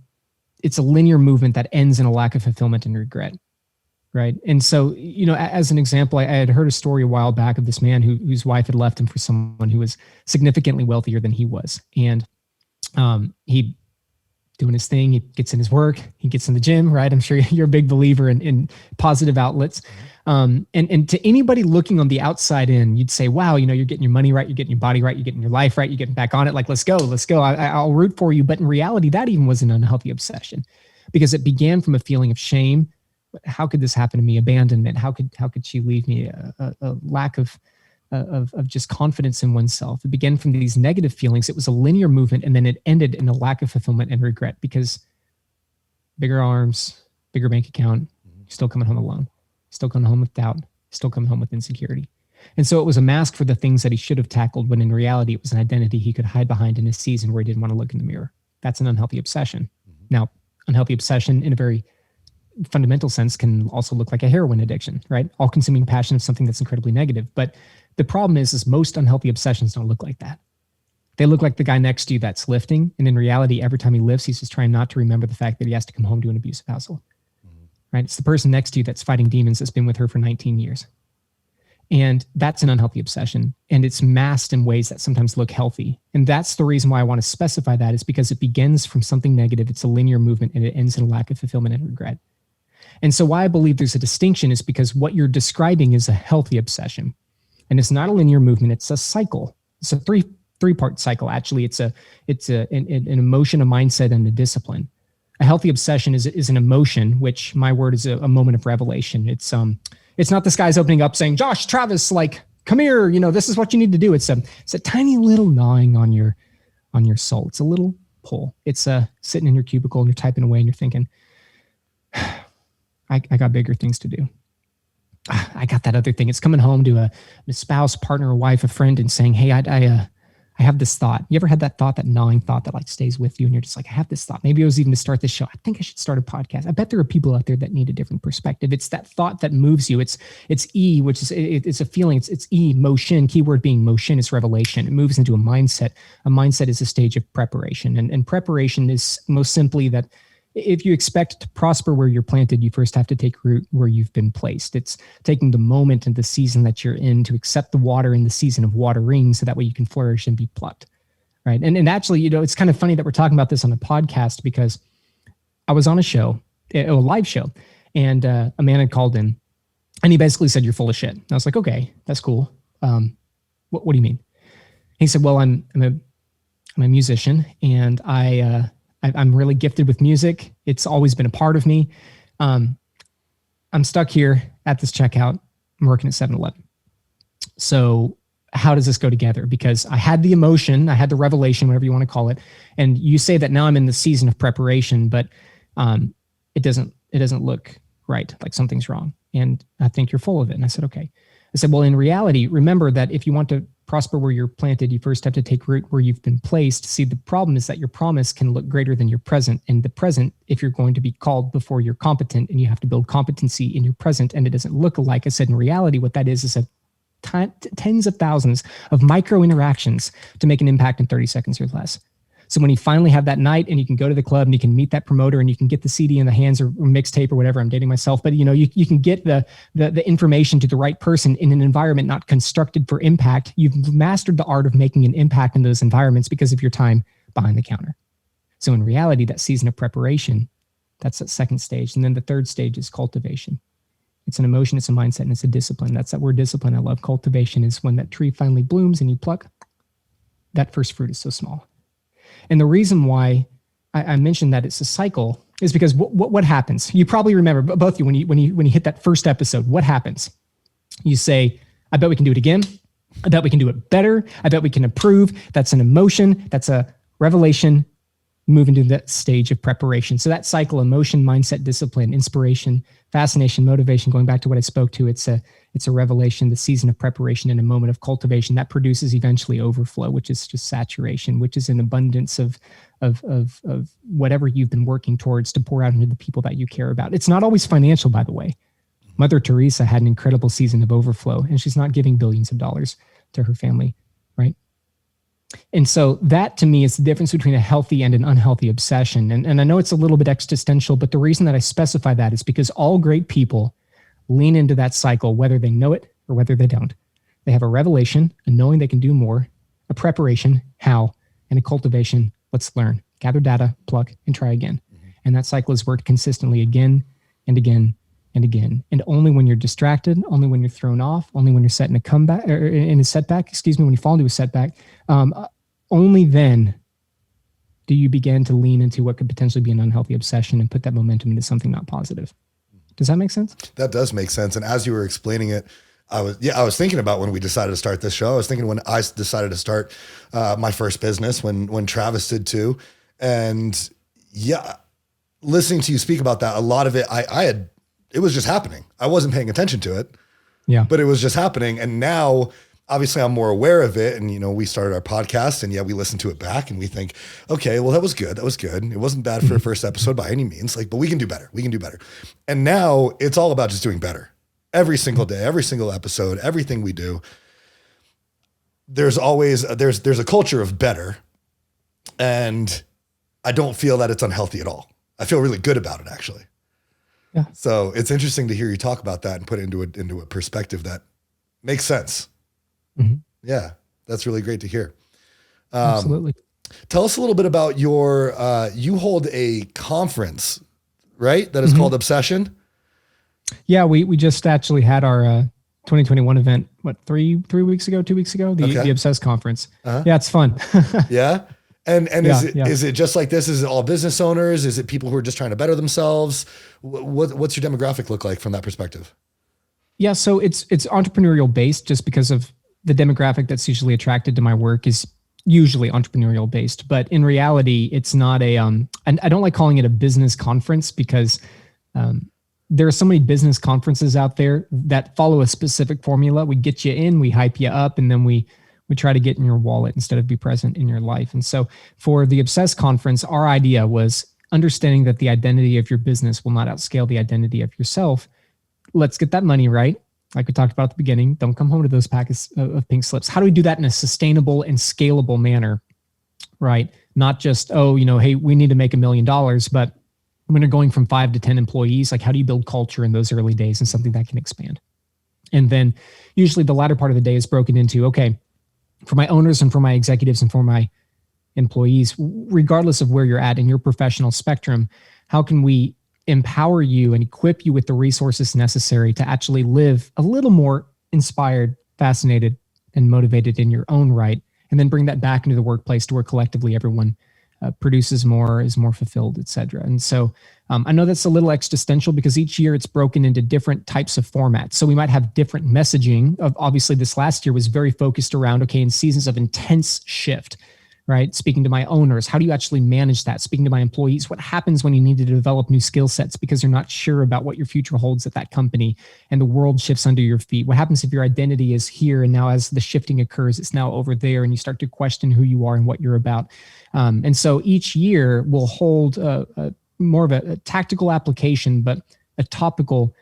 it's a linear movement that ends in a lack of fulfillment and regret, right? And so, as an example, I had heard a story a while back of this man whose wife had left him for someone who was significantly wealthier than he was. And he doing his thing. He gets in his work. He gets in the gym, right? I'm sure you're a big believer in positive outlets. And to anybody looking on the outside in, you'd say, wow, you're getting your money right. You're getting your body right. You're getting your life right. You're getting back on it. Like, let's go. I'll root for you. But in reality, that even was an unhealthy obsession because it began from a feeling of shame. How could this happen to me? Abandonment. How could she leave me? A lack of just confidence in oneself. It began from these negative feelings. It was a linear movement, and then it ended in a lack of fulfillment and regret because bigger arms, bigger bank account, still coming home alone, still coming home with doubt, still coming home with insecurity. And so it was a mask for the things that he should have tackled, when in reality, it was an identity he could hide behind in a season where he didn't want to look in the mirror. That's an unhealthy obsession. Now, unhealthy obsession in a very fundamental sense can also look like a heroin addiction, right? All-consuming passion of something that's incredibly negative. But the problem is most unhealthy obsessions don't look like that. They look like the guy next to you that's lifting. And in reality, every time he lifts, he's just trying not to remember the fact that he has to come home to an abusive household, right? It's the person next to you that's fighting demons that's been with her for 19 years. And that's an unhealthy obsession. And it's masked in ways that sometimes look healthy. And that's the reason why I want to specify that, is because it begins from something negative. It's a linear movement, and it ends in a lack of fulfillment and regret. And so why I believe there's a distinction is because what you're describing is a healthy obsession. And it's not a linear movement. It's a cycle. It's a three-part cycle. Actually, it's an emotion, a mindset, and a discipline. A healthy obsession is an emotion, which my word is a moment of revelation. It's not the skies opening up saying, Josh, Travis, like, come here, this is what you need to do. It's a tiny little gnawing on your soul. It's a little pull. It's sitting in your cubicle and you're typing away and you're thinking, I got bigger things to do. I got that other thing. It's coming home to a spouse, partner, a wife, a friend, and saying, hey, I have this thought. You ever had that thought, that gnawing thought that like stays with you, and you're just like, I have this thought. Maybe it was even to start this show. I think I should start a podcast. I bet there are people out there that need a different perspective. It's that thought that moves you. It's E, which is it's a feeling. It's E, motion. Keyword being motion is revelation. It moves into a mindset. A mindset is a stage of preparation, and preparation is most simply that if you expect to prosper where you're planted, you first have to take root where you've been placed. It's taking the moment and the season that you're in to accept the water in the season of watering, so that way you can flourish and be plucked, right? And actually, it's kind of funny that we're talking about this on a podcast, because I was on a show, a live show, and a man had called in, and he basically said, "You're full of shit." And I was like, "Okay, that's cool. What do you mean?" He said, "Well, I'm a musician, and I'm really gifted with music. It's always been a part of me. I'm stuck here at this checkout. I'm working at 7-Eleven. So how does this go together? Because I had the emotion, I had the revelation, whatever you want to call it. And you say that now I'm in the season of preparation, but it doesn't look right, like something's wrong. And I think you're full of it." And I said, "Okay." I said, "Well, in reality, remember that if you want to prosper where you're planted, you first have to take root where you've been placed. See, the problem is that your promise can look greater than your present. And the present, if you're going to be called before you're competent, and you have to build competency in your present, and it doesn't look like I said, in reality, what that is tens of thousands of micro interactions to make an impact in 30 seconds or less. So when you finally have that night and you can go to the club and you can meet that promoter and you can get the CD in the hands or mixtape or whatever, I'm dating myself, but you can get the information to the right person in an environment not constructed for impact. You've mastered the art of making an impact in those environments because of your time behind the counter. So in reality, that season of preparation, that's that second stage. And then the third stage is cultivation. It's an emotion, it's a mindset, and it's a discipline. That's that word discipline I love. Cultivation is when that tree finally blooms and you pluck. That first fruit is so small. And the reason why I mentioned that it's a cycle is because what happens? You probably remember, both of you, when you hit that first episode, what happens? You say, "I bet we can do it again. I bet we can do it better. I bet we can improve." That's an emotion. That's a revelation. Move into that stage of preparation. So that cycle: emotion, mindset, discipline, inspiration, fascination, motivation. Going back to what I spoke to, it's a revelation, the season of preparation, and a moment of cultivation that produces eventually overflow, which is just saturation, which is an abundance of whatever you've been working towards to pour out into the people that you care about. It's not always financial, by the way. Mother Teresa had an incredible season of overflow, and she's not giving billions of dollars to her family, right? And so that to me is the difference between a healthy and an unhealthy obsession. And I know it's a little bit existential, but the reason that I specify that is because all great people lean into that cycle, whether they know it or whether they don't. They have a revelation, a knowing they can do more, a preparation, how, and a cultivation, let's learn, gather data, pluck, and try again. And that cycle is worked consistently again and again and again. And only when you're distracted, only when you're thrown off, only when you're set in a comeback or in a setback, when you fall into a setback, only then do you begin to lean into what could potentially be an unhealthy obsession and put that momentum into something not positive. Does that make sense? That does make sense. And as you were explaining it, I was thinking about when we decided to start this show. I was thinking when I decided to start my first business, when Travis did too. And yeah, listening to you speak about that, a lot of it, it was just happening. I wasn't paying attention to it. Yeah. But it was just happening. And now, obviously, I'm more aware of it. And, we started our podcast and we listen to it back and we think, okay, well, that was good. That was good. It wasn't bad for a first episode by any means. But we can do better. We can do better. And now it's all about just doing better. Every single day, every single episode, everything we do. There's always, there's a culture of better. And I don't feel that it's unhealthy at all. I feel really good about it, actually. Yeah. So it's interesting to hear you talk about that and put it into a perspective that makes sense. Mm-hmm. Yeah, that's really great to hear. Absolutely. Tell us a little bit about you hold a conference, right? That is called Obsession. Yeah, we just actually had our 2021 event, 2 weeks ago, the Obsessed conference. Uh-huh. Yeah, it's fun. Yeah. And is it just like this? Is it all business owners? Is it people who are just trying to better themselves? What's your demographic look like from that perspective? Yeah, so it's entrepreneurial based, just because of the demographic that's usually attracted to my work is usually entrepreneurial based. But in reality, it's not and I don't like calling it a business conference because there are so many business conferences out there that follow a specific formula. We get you in, we hype you up, and then we try to get in your wallet instead of be present in your life. And so for the Obsessed conference, our idea was understanding that the identity of your business will not outscale the identity of yourself. Let's get that money right. Like we talked about at the beginning, don't come home to those packets of pink slips. How do we do that in a sustainable and scalable manner, right? Not just, hey, we need to make $1 million, but when you're going from 5 to 10 employees, like how do you build culture in those early days and something that can expand? And then usually the latter part of the day is broken into, okay, for my owners and for my executives and for my employees, regardless of where you're at in your professional spectrum, how can we empower you and equip you with the resources necessary to actually live a little more inspired, fascinated, and motivated in your own right, and then bring that back into the workplace to where collectively everyone produces more, is more fulfilled, et cetera. And so I know that's a little existential because each year it's broken into different types of formats. So we might have different messaging. Obviously, this last year was very focused around, okay, in seasons of intense shift, right? Speaking to my owners, how do you actually manage that? Speaking to my employees, what happens when you need to develop new skill sets because you're not sure about what your future holds at that company and the world shifts under your feet? What happens if your identity is here and now as the shifting occurs, it's now over there and you start to question who you are and what you're about? And so each year we'll hold more of a tactical application, but a topical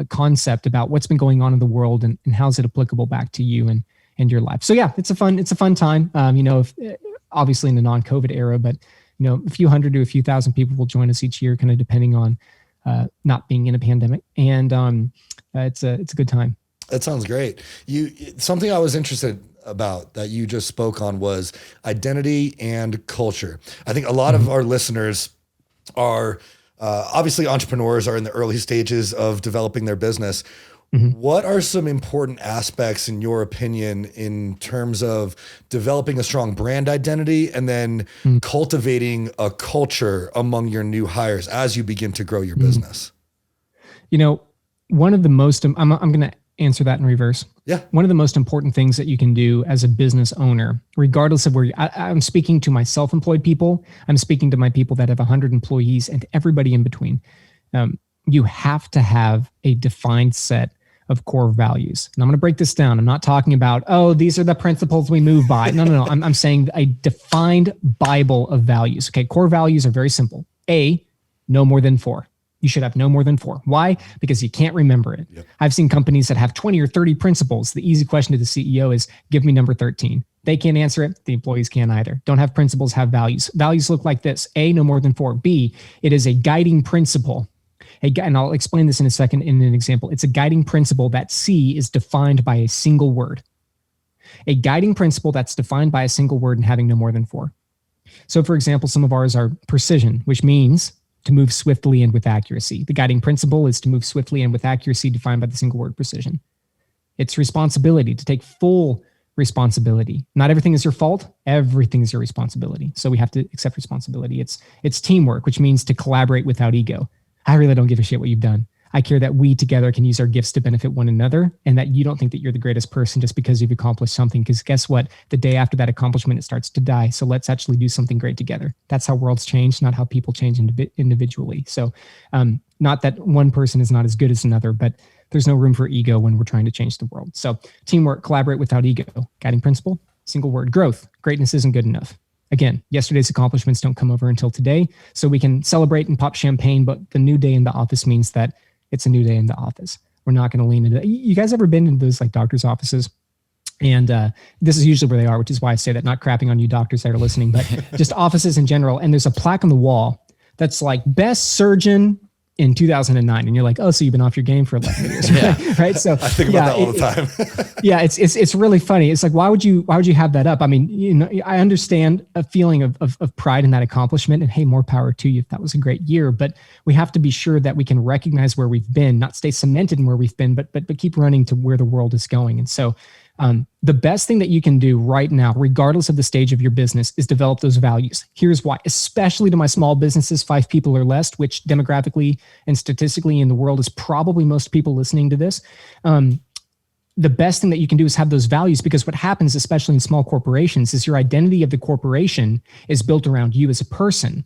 concept about what's been going on in the world and how is it applicable back to you and your life. So yeah, it's a fun time. Obviously in the non-COVID era, but a few hundred to a few thousand people will join us each year, kind of depending on not being in a pandemic. And it's a good time. That sounds great. Something I was interested about that you just spoke on was identity and culture. I think a lot of our listeners are obviously entrepreneurs, are in the early stages of developing their business. What are some important aspects, in your opinion, in terms of developing a strong brand identity and then cultivating a culture among your new hires as you begin to grow your business? One of the most, I'm going to answer that in reverse. Yeah. One of the most important things that you can do as a business owner, regardless of where I'm speaking to my self-employed people, I'm speaking to my people that have 100 employees and everybody in between. You have to have a defined set of core values. And I'm going to break this down. I'm not talking about, these are the principles we move by. No. I'm saying a defined Bible of values. Okay. Core values are very simple. A, no more than 4. You should have no more than 4. Why? Because you can't remember it. Yep. I've seen companies that have 20 or 30 principles. The easy question to the CEO is, give me number 13. They can't answer it. The employees can't either. Don't have principles, have values. Values look like this. A, no more than 4. B, it is a guiding principle. And I'll explain this in a second in an example. It's a guiding principle that C is defined by a single word. A guiding principle that's defined by a single word and having no more than 4. So for example, some of ours are precision, which means to move swiftly and with accuracy. The guiding principle is to move swiftly and with accuracy defined by the single word precision. It's responsibility, to take full responsibility. Not everything is your fault. Everything is your responsibility. So we have to accept responsibility. It's teamwork, which means to collaborate without ego. I really don't give a shit what you've done. I care that we together can use our gifts to benefit one another and that you don't think that you're the greatest person just because you've accomplished something. Because guess what? The day after that accomplishment, it starts to die. So let's actually do something great together. That's how worlds change, not how people change individually. So not that one person is not as good as another, but there's no room for ego when we're trying to change the world. So teamwork, collaborate without ego. Guiding principle, single word, growth. Greatness isn't good enough. Again, yesterday's accomplishments don't come over until today. So we can celebrate and pop champagne, but the new day in the office means that it's a new day in the office. We're not going to lean into that. You guys ever been into those like doctor's offices? And this is usually where they are, which is why I say that, not crapping on you doctors that are listening, but just offices in general. And there's a plaque on the wall that's like best surgeon in 2009. And you're like, oh, so you've been off your game for 11 years. Yeah. Right. So I think about that all the time. Yeah. It's really funny. It's like, why would you have that up? I mean, you know, I understand a feeling of pride in that accomplishment, and hey, more power to you if that was a great year, but we have to be sure that we can recognize where we've been, not stay cemented in where we've been, but keep running to where the world is going. And so the best thing that you can do right now, regardless of the stage of your business, is develop those values. Here's why, especially to my small businesses, 5 people or less, which demographically and statistically in the world is probably most people listening to this. The best thing that you can do is have those values, because what happens, especially in small corporations, is your identity of the corporation is built around you as a person.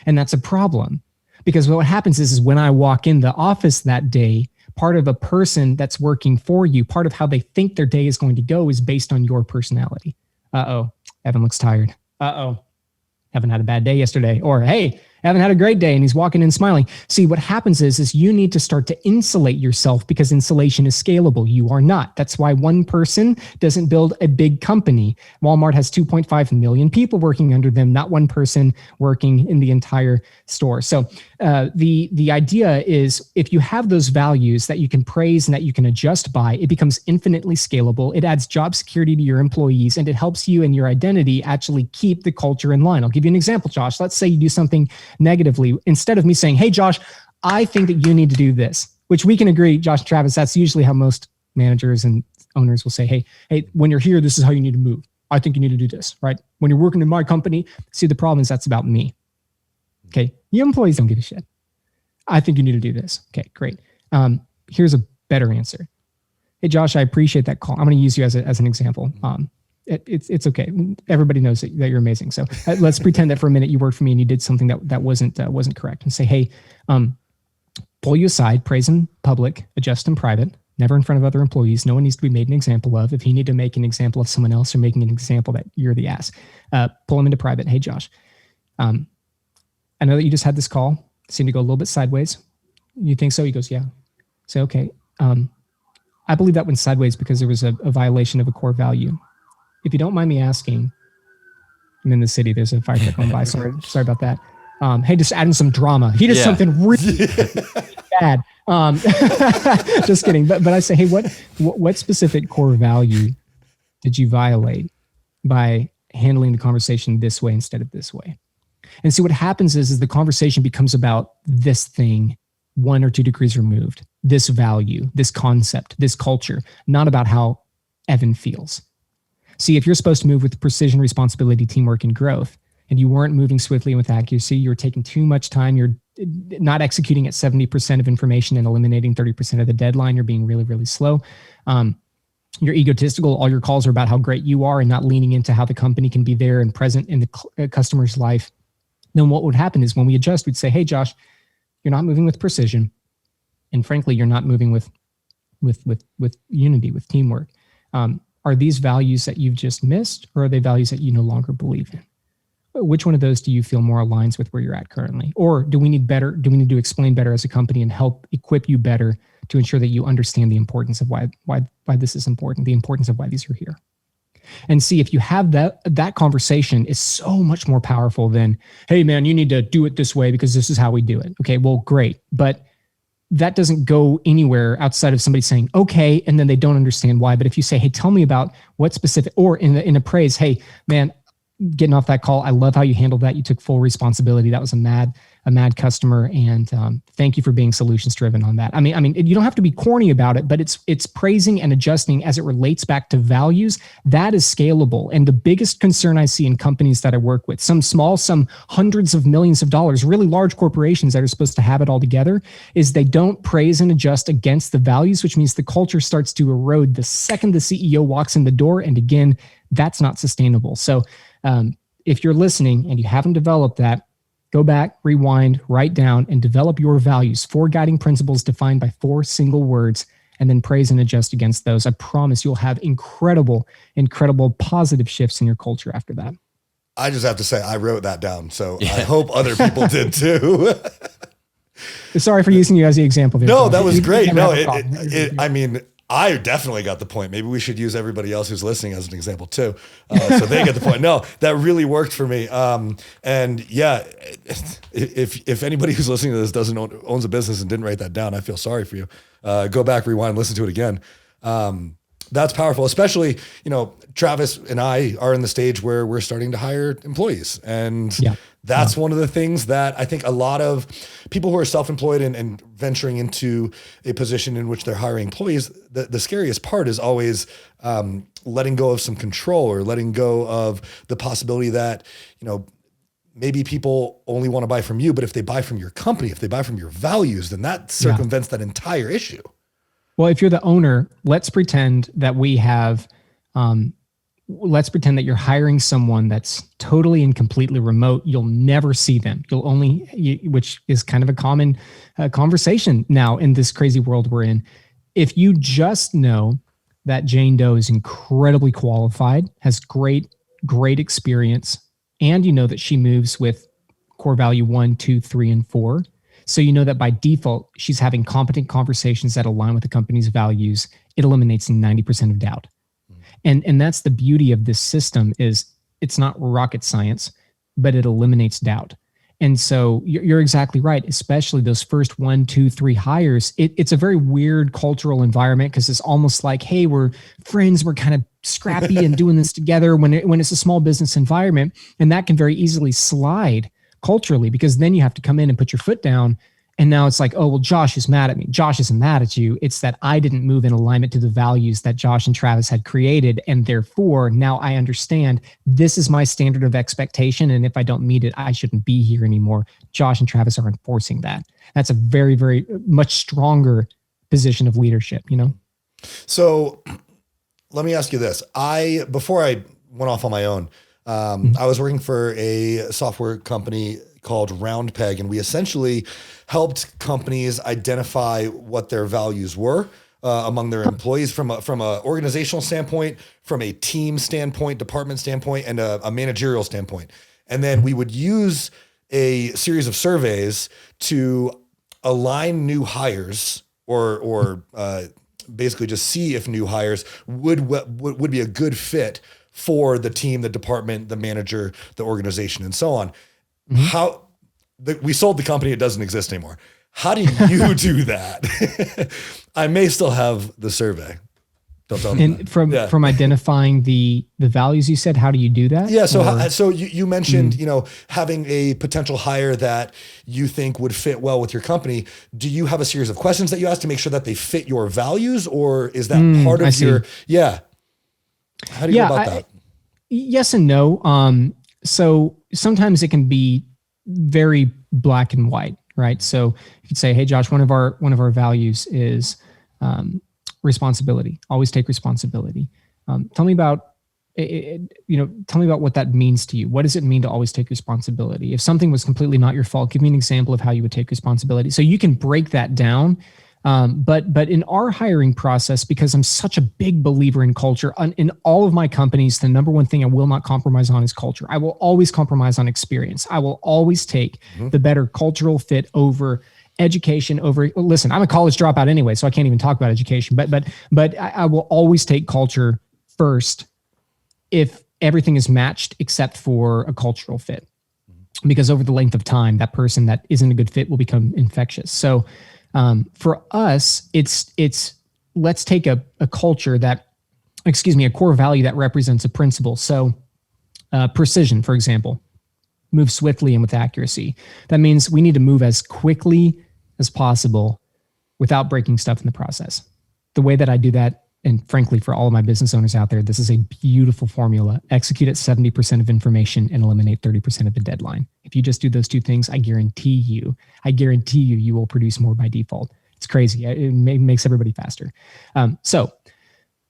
And that's a problem, because what happens is when I walk in the office that day, part of a person that's working for you, part of how they think their day is going to go is based on your personality. Uh-oh, Evan looks tired. Uh-oh, Evan had a bad day yesterday. Or, hey, Evan had a great day and he's walking in smiling. See, what happens is you need to start to insulate yourself, because insulation is scalable. You are not. That's why one person doesn't build a big company. Walmart has 2.5 million people working under them, not one person working in the entire store. So the idea is, if you have those values that you can praise and that you can adjust by, it becomes infinitely scalable. It adds job security to your employees, and it helps you and your identity actually keep the culture in line. I'll give you an example, Josh. Let's say you do something negatively. Instead of me saying, hey, Josh, I think that you need to do this, which we can agree, Josh and Travis, that's usually how most managers and owners will say, hey, when you're here, this is how you need to move. I think you need to do this, right? When you're working in my company, see, the problem is that's about me. Okay. You employees don't give a shit. I think you need to do this. Okay, great. Here's a better answer. Hey, Josh, I appreciate that call. I'm going to use you as an example. It's okay. Everybody knows that you're amazing. So let's pretend that for a minute you worked for me and you did something that wasn't correct, and say, hey, pull you aside, praise in public, adjust in private, never in front of other employees. No one needs to be made an example of. If you need to make an example of someone else or making an example that you're the ass, pull them into private. Hey, Josh, I know that you just had this call. It seemed to go a little bit sideways. You think so? He goes, yeah. Say, okay. I believe that went sideways because there was a violation of a core value. If you don't mind me asking, I'm in the city. There's a fire truck going by. Sorry about that. Hey, just adding some drama. He did something really bad. Just kidding. But I say, hey, what specific core value did you violate by handling the conversation this way instead of this way? And see, what happens is the conversation becomes about this thing 1 or 2 degrees removed, this value, this concept, this culture, not about how Evan feels. See, if you're supposed to move with precision, responsibility, teamwork, and growth, and you weren't moving swiftly with accuracy, you're taking too much time, you're not executing at 70% of information and eliminating 30% of the deadline, you're being really, really slow. You're egotistical. All your calls are about how great you are and not leaning into how the company can be there and present in the customer's life. Then what would happen is when we adjust, we'd say, hey, Josh, you're not moving with precision. And frankly, you're not moving with unity, with teamwork. Are these values that you've just missed, or are they values that you no longer believe in? Which one of those do you feel more aligns with where you're at currently? Or do we need to explain better as a company and help equip you better to ensure that you understand the importance of why this is important, the importance of why these are here? And see, if you have that conversation is so much more powerful than, hey man, you need to do it this way because this is how we do it. Okay, well, great. But that doesn't go anywhere outside of somebody saying, okay, and then they don't understand why. But if you say, hey, tell me about what specific, or in a praise, hey, man, getting off that call, I love how you handled that. You took full responsibility. That was a mad customer. And thank you for being solutions driven on that. I mean, you don't have to be corny about it, but it's praising and adjusting as it relates back to values. That is scalable. And the biggest concern I see in companies that I work with, some small, some hundreds of millions of dollars, really large corporations that are supposed to have it all together, is they don't praise and adjust against the values, which means the culture starts to erode the second the CEO walks in the door. And again, that's not sustainable. So if you're listening and you haven't developed that, Go back, rewind, write down, and develop your values, 4 guiding principles defined by 4 single words, and then praise and adjust against those. I promise you'll have incredible positive shifts in your culture after that. I just have to say, I wrote that down. So I hope other people did too. Sorry for using you as the example. No, that was great. No, I mean, I definitely got the point. Maybe we should use everybody else who's listening as an example too. So they get the point. No, that really worked for me. And yeah, if anybody who's listening to this owns a business and didn't write that down, I feel sorry for you. Go back, rewind, listen to it again. That's powerful, especially, Travis and I are in the stage where we're starting to hire employees. And that's one of the things that I think a lot of people who are self-employed and venturing into a position in which they're hiring employees, the scariest part is always letting go of some control, or letting go of the possibility that, maybe people only want to buy from you, but if they buy from your company, if they buy from your values, then that circumvents that entire issue. Well, if you're the owner, let's pretend that let's pretend that you're hiring someone that's totally and completely remote. You'll never see them. Which is kind of a common conversation now in this crazy world we're in. If you just know that Jane Doe is incredibly qualified, has great experience, and you know that she moves with core value 1, 2, 3, and 4. So you know that by default, she's having competent conversations that align with the company's values. It eliminates 90% of doubt. And that's the beauty of this system, is it's not rocket science, but it eliminates doubt. And so you're exactly right, especially those first 1, 2, 3 hires. It's a very weird cultural environment, because it's almost like, hey, we're friends, we're kind of scrappy and doing this together when it's a small business environment. And that can very easily slide culturally, because then you have to come in and put your foot down. And now it's like, oh, well, Josh is mad at me. Josh isn't mad at you. It's that I didn't move in alignment to the values that Josh and Travis had created. And therefore, now I understand this is my standard of expectation. And if I don't meet it, I shouldn't be here anymore. Josh and Travis are enforcing that. That's a very, very much stronger position of leadership, So let me ask you this. Before I went off on my own, I was working for a software company called RoundPeg, and we essentially helped companies identify what their values were among their employees from a organizational standpoint, from a team standpoint, department standpoint, and a managerial standpoint. And then we would use a series of surveys to align new hires, or basically just see if new hires would be a good fit for the team, the department, the manager, the organization, and so on. We sold the company, it doesn't exist anymore. How do you do that? I may still have the survey. Don't tell me. And from identifying the values, you said, how do you do that? Yeah. So you mentioned, having a potential hire that you think would fit well with your company. Do you have a series of questions that you ask to make sure that they fit your values, or is that part of your? Yeah. How do you go about that? Yes and no. So sometimes it can be very black and white, right? So you could say, hey, Josh, one of our values is responsibility. Always take responsibility. Tell me about what that means to you. What does it mean to always take responsibility? If something was completely not your fault, give me an example of how you would take responsibility. So you can break that down. But in our hiring process, because I'm such a big believer in culture, in all of my companies, the number one thing I will not compromise on is culture. I will always compromise on experience. I will always take the better cultural fit over education. Listen, I'm a college dropout anyway, so I can't even talk about education. But I will always take culture first if everything is matched except for a cultural fit, because over the length of time, that person that isn't a good fit will become infectious. So. For us, it's let's take a culture a core value that represents a principle. So precision, for example, move swiftly and with accuracy. That means we need to move as quickly as possible without breaking stuff in the process. The way that I do that, and frankly, for all of my business owners out there, this is a beautiful formula. Execute at 70% of information and eliminate 30% of the deadline. If you just do those two things, I guarantee you will produce more by default. It's crazy. It makes everybody faster. So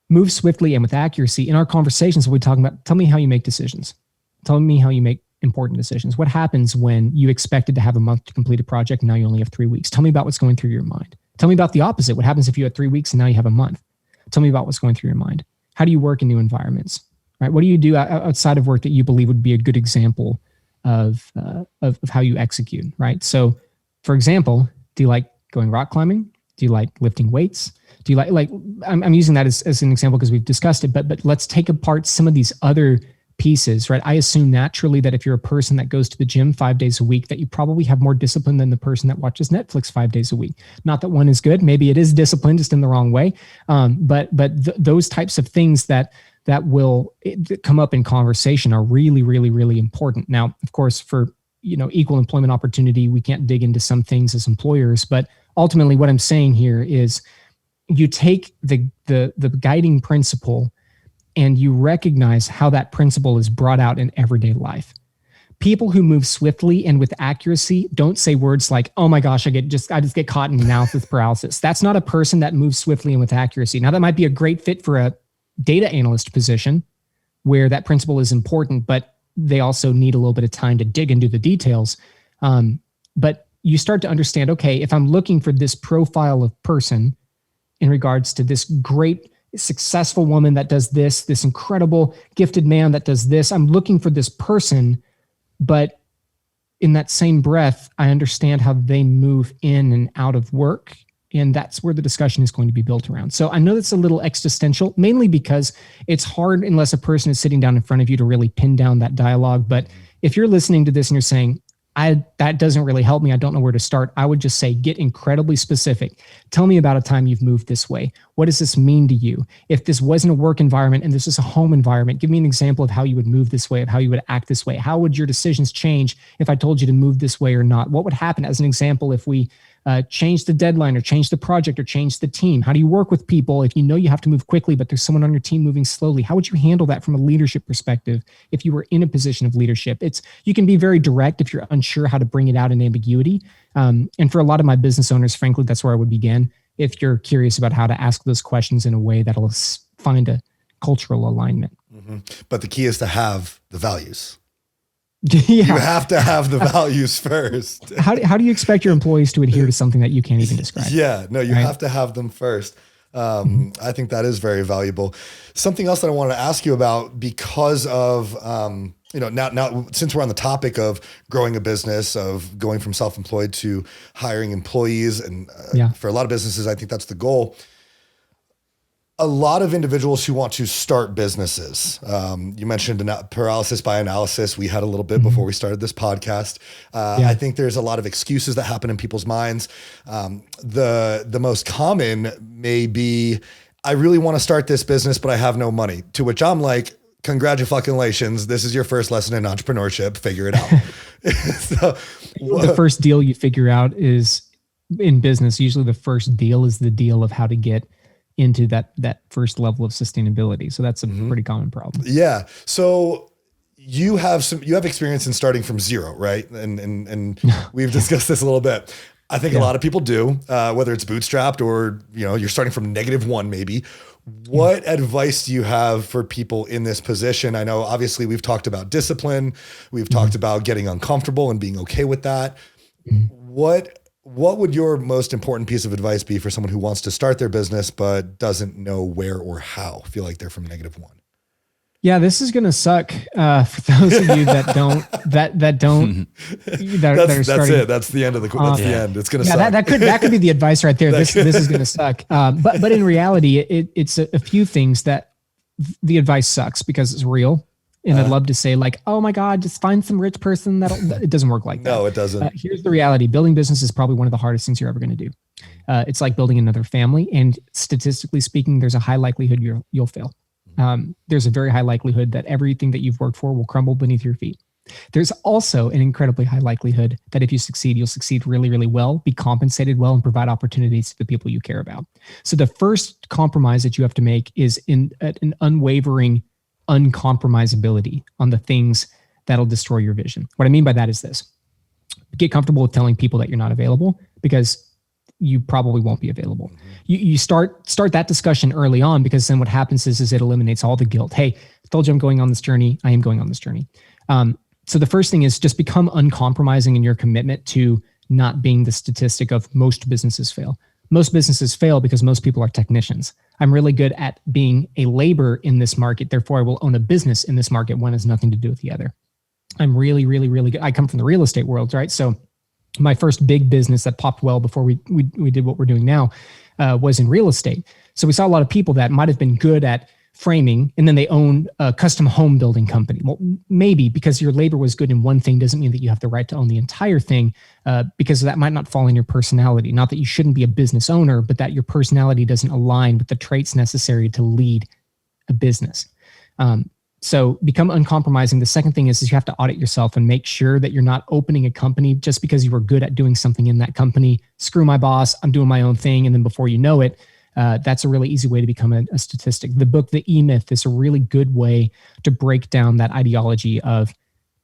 move swiftly and with accuracy. In our conversations, we're talking about, tell me how you make decisions. Tell me how you make important decisions? What happens when you expected to have a month to complete a project and now you only have 3 weeks? Tell me about what's going through your mind. Tell me about the opposite. What happens if you had 3 weeks and now you have a month? Tell me about what's going through your mind. How do you work in new environments, right? What do you do outside of work that you believe would be a good example of how you execute, right? So, for example, do you like going rock climbing? Do you like lifting weights? Do you like I'm using that as an example because we've discussed it, but let's take apart some of these other pieces, right? I assume naturally that if you're a person that goes to the gym 5 days a week, that you probably have more discipline than the person that watches Netflix 5 days a week. Not that one is good. Maybe it is discipline, just in the wrong way. But those types of things that will come up in conversation are really, really, really important. Now, of course, for equal employment opportunity, we can't dig into some things as employers, but ultimately what I'm saying here is you take the guiding principle and you recognize how that principle is brought out in everyday life. People who move swiftly and with accuracy don't say words like, "Oh my gosh, I just get caught in analysis paralysis." That's not a person that moves swiftly and with accuracy. Now, that might be a great fit for a data analyst position where that principle is important, but they also need a little bit of time to dig into the details. But you start to understand, okay, if I'm looking for this profile of person in regards to this great successful woman that does this incredible gifted man that does this, I'm looking for this person, but in that same breath, I understand how they move in and out of work. And that's where the discussion is going to be built around. So I know that's a little existential, mainly because it's hard unless a person is sitting down in front of you to really pin down that dialogue. But if you're listening to this and you're saying, that doesn't really help me, I don't know where to start, I would just say, get incredibly specific. Tell me about a time you've moved this way. What does this mean to you? If this wasn't a work environment and this is a home environment, give me an example of how you would move this way, of how you would act this way. How would your decisions change if I told you to move this way or not? What would happen, as an example, if we change the deadline or change the project or change the team? How do you work with people if you know you have to move quickly, but there's someone on your team moving slowly? How would you handle that from a leadership perspective if you were in a position of leadership? You can be very direct if you're unsure how to bring it out in ambiguity. And for a lot of my business owners, frankly, that's where I would begin. If you're curious about how to ask those questions in a way that'll find a cultural alignment. Mm-hmm. But the key is to have the values. Yeah. You have to have the values first. How do you expect your employees to adhere to something that you can't even describe? Yeah, no, you have to have them first. I think that is very valuable. Something else that I wanted to ask you about, because of, now since we're on the topic of growing a business, of going from self-employed to hiring employees, and for a lot of businesses, I think that's the goal. A lot of individuals who want to start businesses. You mentioned paralysis by analysis. We had a little bit before we started this podcast. I think there's a lot of excuses that happen in people's minds. The most common may be, I really want to start this business, but I have no money. To which I'm like, congratulations. This is your first lesson in entrepreneurship. Figure it out. The first deal you figure out is, in business, usually the first deal is the deal of how to get into that first level of sustainability. So that's a pretty common problem. Yeah. So you have experience in starting from zero, right? And we've discussed this a little bit. I think a lot of people do, whether it's bootstrapped or, you're starting from -1 maybe. What advice do you have for people in this position? I know obviously we've talked about discipline. We've talked about getting uncomfortable and being okay with that. What would your most important piece of advice be for someone who wants to start their business but doesn't know where or how? Feel like they're from -1. Yeah, this is gonna suck for those of you that don't. That's it. That's the end of that's the end. It's gonna suck. That could be the advice right there. This is gonna suck. But in reality, it's a few things that the advice sucks because it's real. And I'd love to say like, oh my God, just find some rich person it doesn't work like that. No, it doesn't. Here's the reality. Building business is probably one of the hardest things you're ever going to do. It's like building another family. And statistically speaking, there's a high likelihood you'll fail. There's a very high likelihood that everything that you've worked for will crumble beneath your feet. There's also an incredibly high likelihood that if you succeed, you'll succeed really, really well, be compensated well, and provide opportunities to the people you care about. So the first compromise that you have to make is an unwavering uncompromisability on the things that'll destroy your vision. What I mean by that is this: get comfortable with telling people that you're not available, because you probably won't be available. You start that discussion early on, because then what happens is it eliminates all the guilt. Hey, I told you I'm going on this journey. I am going on this journey. So the first thing is just become uncompromising in your commitment to not being the statistic of most businesses fail. Most businesses fail because most people are technicians. I'm really good at being a laborer in this market. Therefore, I will own a business in this market. One has nothing to do with the other. I'm really, really, really good. I come from the real estate world, right? So my first big business that popped well before we did what we're doing now was in real estate. So we saw a lot of people that might have been good at framing, and then they own a custom home building company. Well, maybe because your labor was good in one thing doesn't mean that you have the right to own the entire thing, because that might not fall in your personality. Not that you shouldn't be a business owner, but that your personality doesn't align with the traits necessary to lead a business. So become uncompromising. The second thing is you have to audit yourself and make sure that you're not opening a company just because you were good at doing something in that company. Screw my boss, I'm doing my own thing. And then before you know it, that's a really easy way to become a statistic. The book, The E-Myth, is a really good way to break down that ideology of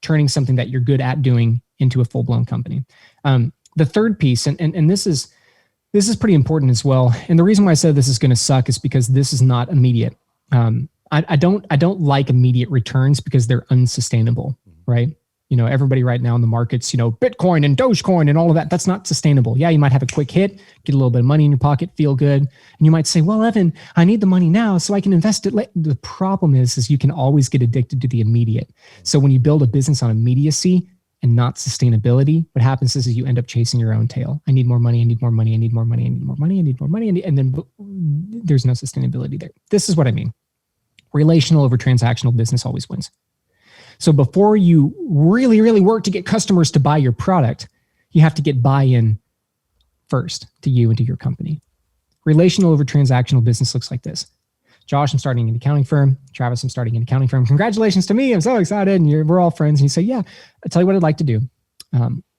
turning something that you're good at doing into a full-blown company. The third piece, and this is pretty important as well. And the reason why I said this is going to suck is because this is not immediate. I don't like immediate returns because they're unsustainable, right? You know, everybody right now in the markets, you know, Bitcoin and Dogecoin and all of that, that's not sustainable. Yeah, you might have a quick hit, get a little bit of money in your pocket, feel good. And you might say, well, Evan, I need the money now so I can invest it later. The problem is you can always get addicted to the immediate. So when you build a business on immediacy and not sustainability, what happens is you end up chasing your own tail. I need more money, I need more money, I need more money, I need more money, I need more money. And then there's no sustainability there. This is what I mean. Relational over transactional business always wins. So before you really, really work to get customers to buy your product, you have to get buy-in first to you and to your company. Relational over transactional business looks like this. Josh, I'm starting an accounting firm. Travis, I'm starting an accounting firm. Congratulations to me. I'm so excited. And we're all friends. And you say, yeah, I'll tell you what I'd like to do.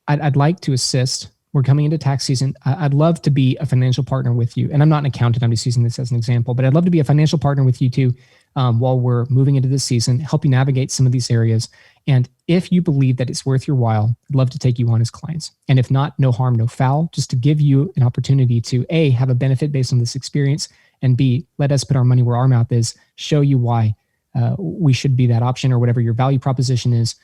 I'd like to assist. We're coming into tax season. I'd love to be a financial partner with you. And I'm not an accountant. I'm just using this as an example. But I'd love to be a financial partner with you too. While we're moving into this season, help you navigate some of these areas. And if you believe that it's worth your while, I'd love to take you on as clients. And if not, no harm, no foul, just to give you an opportunity to A, have a benefit based on this experience, and B, let us put our money where our mouth is, show you why we should be that option or whatever your value proposition is,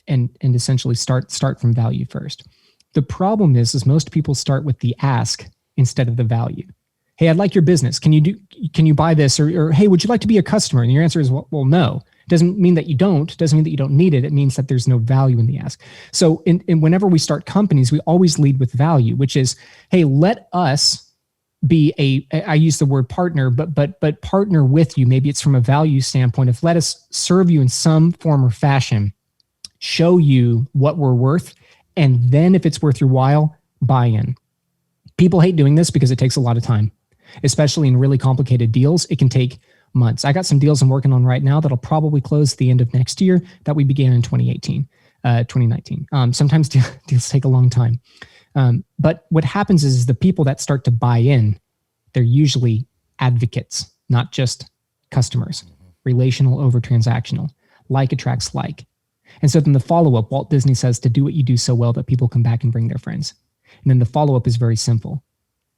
and essentially start from value first. The problem is most people start with the ask instead of the value. Hey, I'd like your business. Can you buy this? Or hey, would you like to be a customer? And your answer is, well, no. It doesn't mean that you don't. It doesn't mean that you don't need it. It means that there's no value in the ask. So whenever we start companies, we always lead with value, which is, hey, let us be I use the word partner, but partner with you. Maybe it's from a value standpoint of let us serve you in some form or fashion, show you what we're worth, and then if it's worth your while, buy in. People hate doing this because it takes a lot of time. Especially in really complicated deals, it can take months. I got some deals I'm working on right now that'll probably close at the end of next year that we began in 2019. Sometimes deals take a long time. But what happens is the people that start to buy in, they're usually advocates, not just customers. Relational over transactional. Like attracts like. And so then the follow-up, Walt Disney says to do what you do so well that people come back and bring their friends. And then the follow-up is very simple.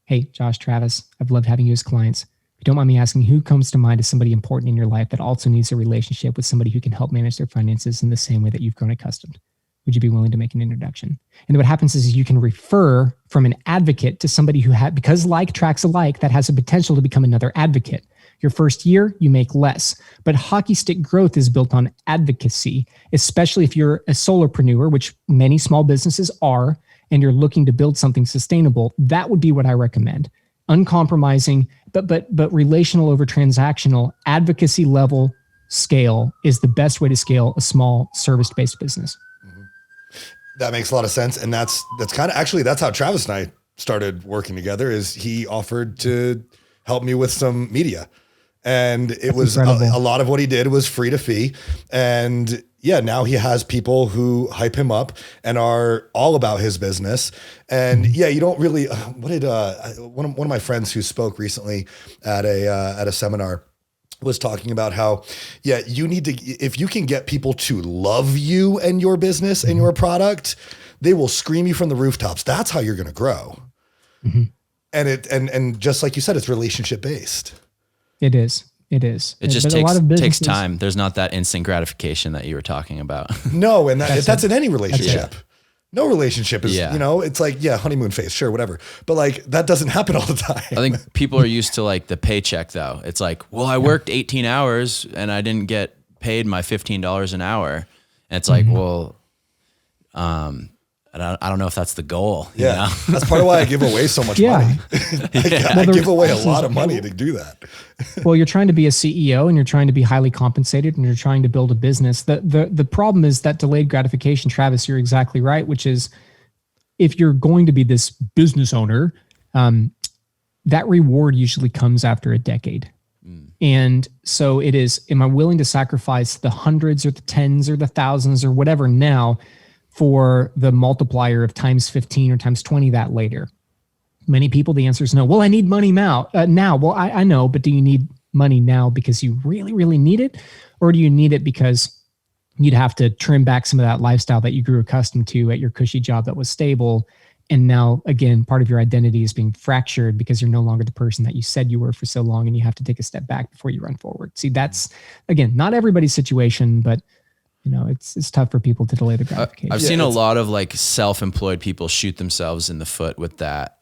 Hey, Josh, Travis, I've loved having you as clients. If you don't mind me asking, who comes to mind as somebody important in your life that also needs a relationship with somebody who can help manage their finances in the same way that you've grown accustomed? Would you be willing to make an introduction? And what happens is you can refer from an advocate to somebody who because like attracts alike, that has a potential to become another advocate. Your first year, you make less. But hockey stick growth is built on advocacy, especially if you're a solopreneur, which many small businesses are, and you're looking to build something sustainable. That would be what I recommend. Uncompromising, but relational over transactional, advocacy level scale is the best way to scale a small service-based business. Mm-hmm. That makes a lot of sense. And that's kind of, actually, that's how Travis and I started working together. Is he offered to help me with some media. And it was a lot of what he did was free to fee. And yeah, now he has people who hype him up and are all about his business. And yeah, you don't really, one of my friends who spoke recently at a seminar was talking about how, yeah, you need to, if you can get people to love you and your business and your product, they will scream you from the rooftops. That's how you're going to grow. Mm-hmm. And just like you said, it's relationship based. It is. It is. It just takes time. There's not that instant gratification that you were talking about. No, and that's in any relationship. No relationship is, it's like, honeymoon phase, sure, whatever. But like, that doesn't happen all the time. I think people are used to like the paycheck though. It's like, well, I worked 18 hours and I didn't get paid my $15 an hour. And it's like, well, I don't know if that's the goal. Yeah. You know? That's part of why I give away so much money. I give away a lot of money to do that. Well, you're trying to be a CEO and you're trying to be highly compensated and you're trying to build a business. The problem is that delayed gratification, Travis, you're exactly right, which is if you're going to be this business owner, that reward usually comes after a decade. And so it is, am I willing to sacrifice the hundreds or the tens or the thousands or whatever now for the multiplier of times 15 or times 20 that later? Many people, the answer is no. Well, I need money now. Well, I know, but do you need money now because you really, really need it? Or do you need it because you'd have to trim back some of that lifestyle that you grew accustomed to at your cushy job that was stable? And now, again, part of your identity is being fractured because you're no longer the person that you said you were for so long, and you have to take a step back before you run forward. See, that's, again, not everybody's situation, but it's tough for people to delay the gratification. I've seen a lot of like self-employed people shoot themselves in the foot with that.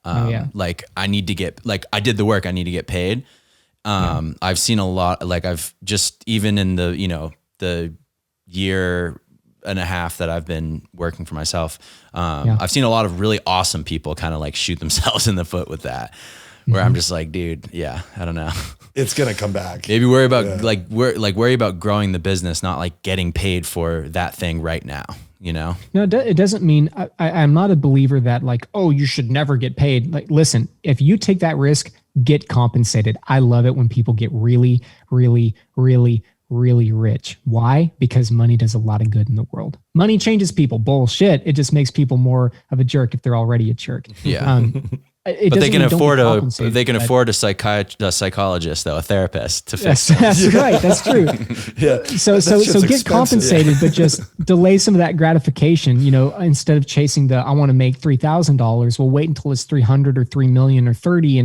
Like I need to get, like I did the work, I need to get paid. I've seen a lot, like I've just, even in the, the year and a half that I've been working for myself, I've seen a lot of really awesome people kind of like shoot themselves in the foot with that, where I'm just like, dude, I don't know. It's going to come back. Maybe worry about worry about growing the business, not like getting paid for that thing right now, No, it doesn't mean I'm not a believer that like, oh, you should never get paid. Like, listen, if you take that risk, get compensated. I love it when people get really, really, really, really rich. Why? Because money does a lot of good in the world. Money changes people. Bullshit. It just makes people more of a jerk if they're already a jerk. Yeah. But they can afford a psychologist, though, a therapist to fix. That's right. That's true. Yeah. So get compensated, but just delay some of that gratification. Instead of chasing the I want to make $3,000, we'll wait until it's 300 or 3 million or 30,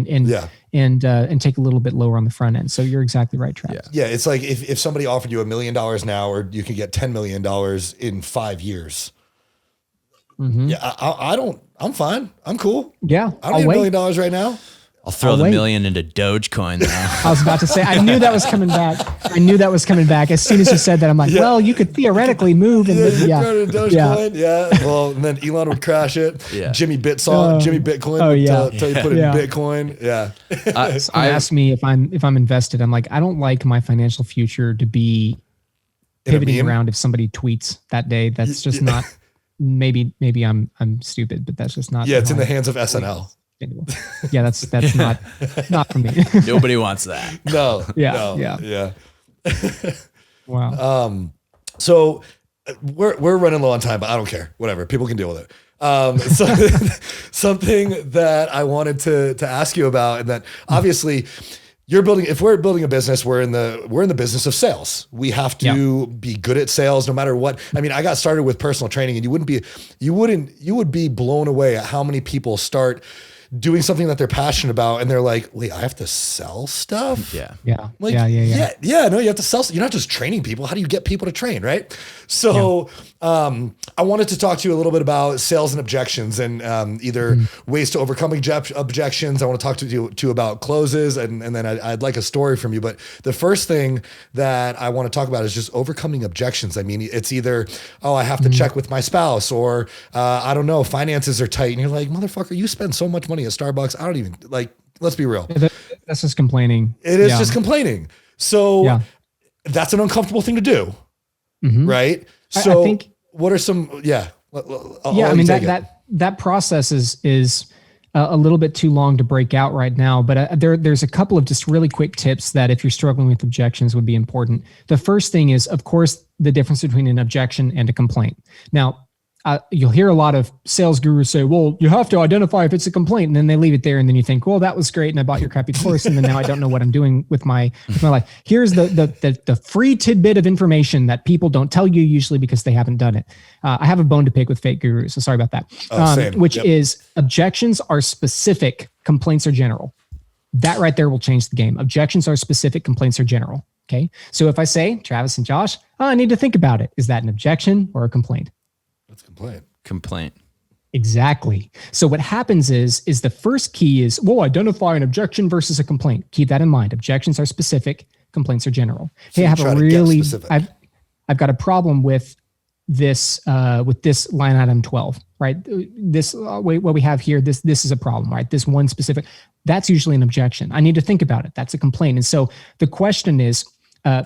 and take a little bit lower on the front end. So you're exactly right, Travis. Yeah. It's like if somebody offered you $1 million now, or you could get $10 million in 5 years. Mm-hmm. Yeah, I'm fine. I'm cool. Yeah. I don't need $1 million right now. I'll throw the $1 million into Dogecoin now. I was about to say, I knew that was coming back. As soon as you said that, I'm like, well, you could theoretically move. And throw it into Dogecoin. Yeah. Well, and then Elon would crash it. Yeah. Jimmy Bitcoin. Oh, yeah. Until you put it in Bitcoin. Yeah. Someone asked me if I'm invested. I'm like, I don't like my financial future to be pivoting around if somebody tweets that day. That's just not. Maybe I'm stupid, but that's just not. Yeah, it's in the hands of SNL. Yeah, that's not for me. Nobody wants that. No. Yeah. Wow. So we're running low on time, but I don't care. Whatever. People can deal with it. Something that I wanted to ask you about, and that obviously if we're building a business, we're in the business of sales. We have to be good at sales no matter what. I mean, I got started with personal training, and you would be blown away at how many people start doing something that they're passionate about, and they're like, wait, I have to sell stuff? Yeah. No, you have to sell. You're not just training people. How do you get people to train, right? So I wanted to talk to you a little bit about sales and objections, and either ways to overcome objections. I want to talk to you about closes, and then I'd like a story from you. But the first thing that I want to talk about is just overcoming objections. I mean, it's either, oh, I have to check with my spouse, or I don't know, finances are tight. And you're like, motherfucker, you spend so much money at Starbucks. I don't even, like, let's be real. That's just complaining. It is just complaining. So that's an uncomfortable thing to do. Mm-hmm. Right. So I think, what are some, that process is a little bit too long to break out right now, but there's a couple of just really quick tips that if you're struggling with objections would be important. The first thing is, of course, the difference between an objection and a complaint. Now, you'll hear a lot of sales gurus say, well, you have to identify if it's a complaint, and then they leave it there. And then you think, well, that was great. And I bought your crappy course. And then now I don't know what I'm doing with my life. Here's the free tidbit of information that people don't tell you usually because they haven't done it. I have a bone to pick with fake gurus. So sorry about that. Which is objections are specific. Complaints are general. That right there will change the game. Objections are specific, complaints are general. Okay. So if I say, Travis and Josh, I need to think about it. Is that an objection or a complaint? That's a complaint. Complaint. Exactly. So what happens is the first key is, identify an objection versus a complaint. Keep that in mind. Objections are specific, complaints are general. So hey, I have I've got a problem with this line item 12, right? This what we have here, this is a problem, right? This one specific, that's usually an objection. I need to think about it. That's a complaint. And so the question is,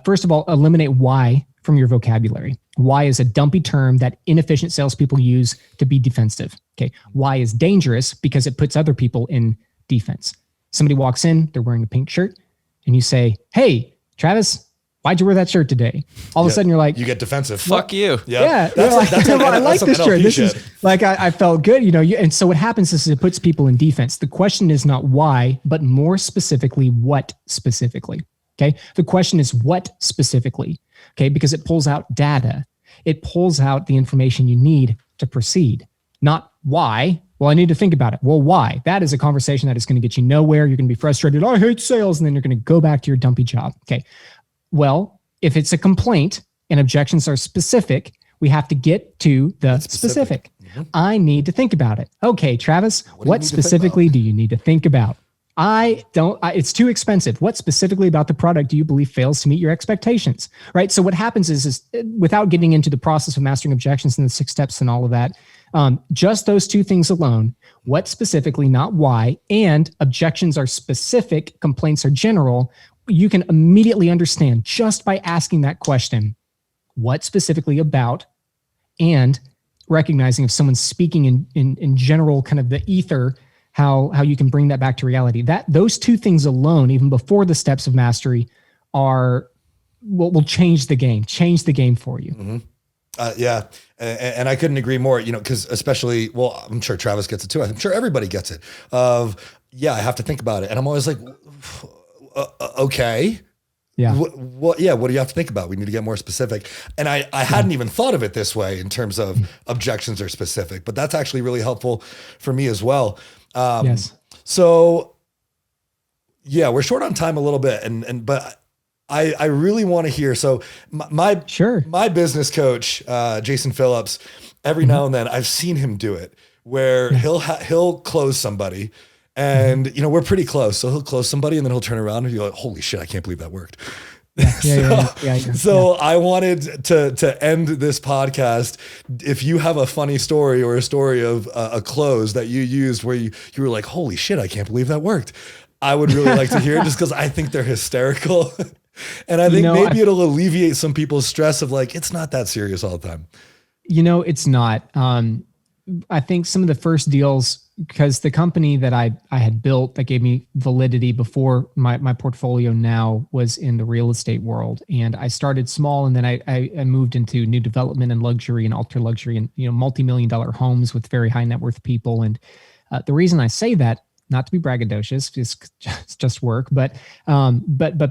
first of all, eliminate why from your vocabulary. Why is a dumpy term that inefficient salespeople use to be defensive. Okay. Why is dangerous because it puts other people in defense. Somebody walks in, they're wearing a pink shirt, and you say, "Hey, Travis, why'd you wear that shirt today?" All of a sudden you're like, you get defensive. Fuck you. Yeah. I like this shirt. This is like, I felt good, and so what happens is it puts people in defense. The question is not why, but more specifically, what specifically. Okay. The question is what specifically. Okay. Because it pulls out data. It pulls out the information you need to proceed, not why. Well, I need to think about it. Well, why? That is a conversation that is going to get you nowhere. You're going to be frustrated. I hate sales. And then you're going to go back to your dumpy job. Okay. Well, if it's a complaint and objections are specific, we have to get to the specific. Mm-hmm. I need to think about it. Okay, Travis, what specifically do you need to think about? It's too expensive. What specifically about the product do you believe fails to meet your expectations? Right. So what happens is without getting into the process of mastering objections and the 6 steps and all of that, just those 2 things alone, what specifically, not why, and objections are specific, complaints are general, you can immediately understand just by asking that question, what specifically about, and recognizing if someone's speaking in general, kind of the ether, how you can bring that back to reality. Those 2 things alone, even before the steps of mastery, will change the game for you. Mm-hmm. Yeah. And I couldn't agree more, because especially, well, I'm sure Travis gets it too. I'm sure everybody gets it I have to think about it. And I'm always like, okay. Yeah. What do you have to think about? We need to get more specific. And I hadn't even thought of it this way in terms of objections are specific, but that's actually really helpful for me as well. Yes. So yeah, we're short on time a little bit but I really want to hear. So my business coach, Jason Phillips, every now and then I've seen him do it where he'll close somebody and, we're pretty close. So he'll close somebody and then he'll turn around and be like, holy shit, I can't believe that worked. So I wanted to end this podcast. If you have a funny story or a story of a close that you used where you were like, holy shit, I can't believe that worked, I would really like to hear it just because I think they're hysterical. And I think maybe it'll alleviate some people's stress of like, it's not that serious all the time. It's not. I think some of the first deals, because the company that I had built that gave me validity before my portfolio now was in the real estate world. And I started small and then I moved into new development and luxury and ultra luxury and, multi-million-dollar homes with very high net worth people. And the reason I say that, not to be braggadocious, it's just work, but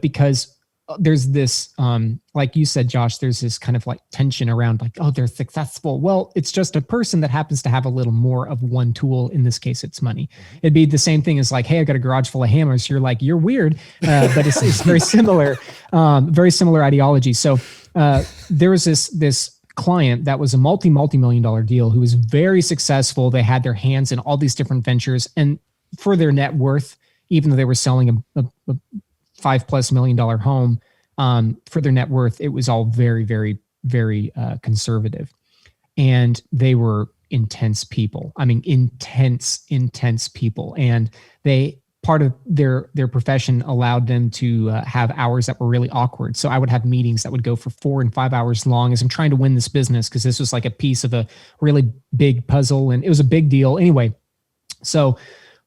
because there's this, like you said, Josh, there's this kind of like tension around like, oh, they're successful. Well, it's just a person that happens to have a little more of one tool. In this case, it's money. It'd be the same thing as like, hey, I got a garage full of hammers. You're like, you're weird, but it's very similar ideology. So there was this client that was a multi-million-dollar deal who was very successful. They had their hands in all these different ventures, and for their net worth, even though they were selling a $5+ million home, for their net worth, it was all very, very, very conservative. And they were intense people. I mean, intense people. And part of their profession allowed them to have hours that were really awkward. So I would have meetings that would go for 4 and 5 hours long as I'm trying to win this business, because this was like a piece of a really big puzzle and it was a big deal. Anyway, so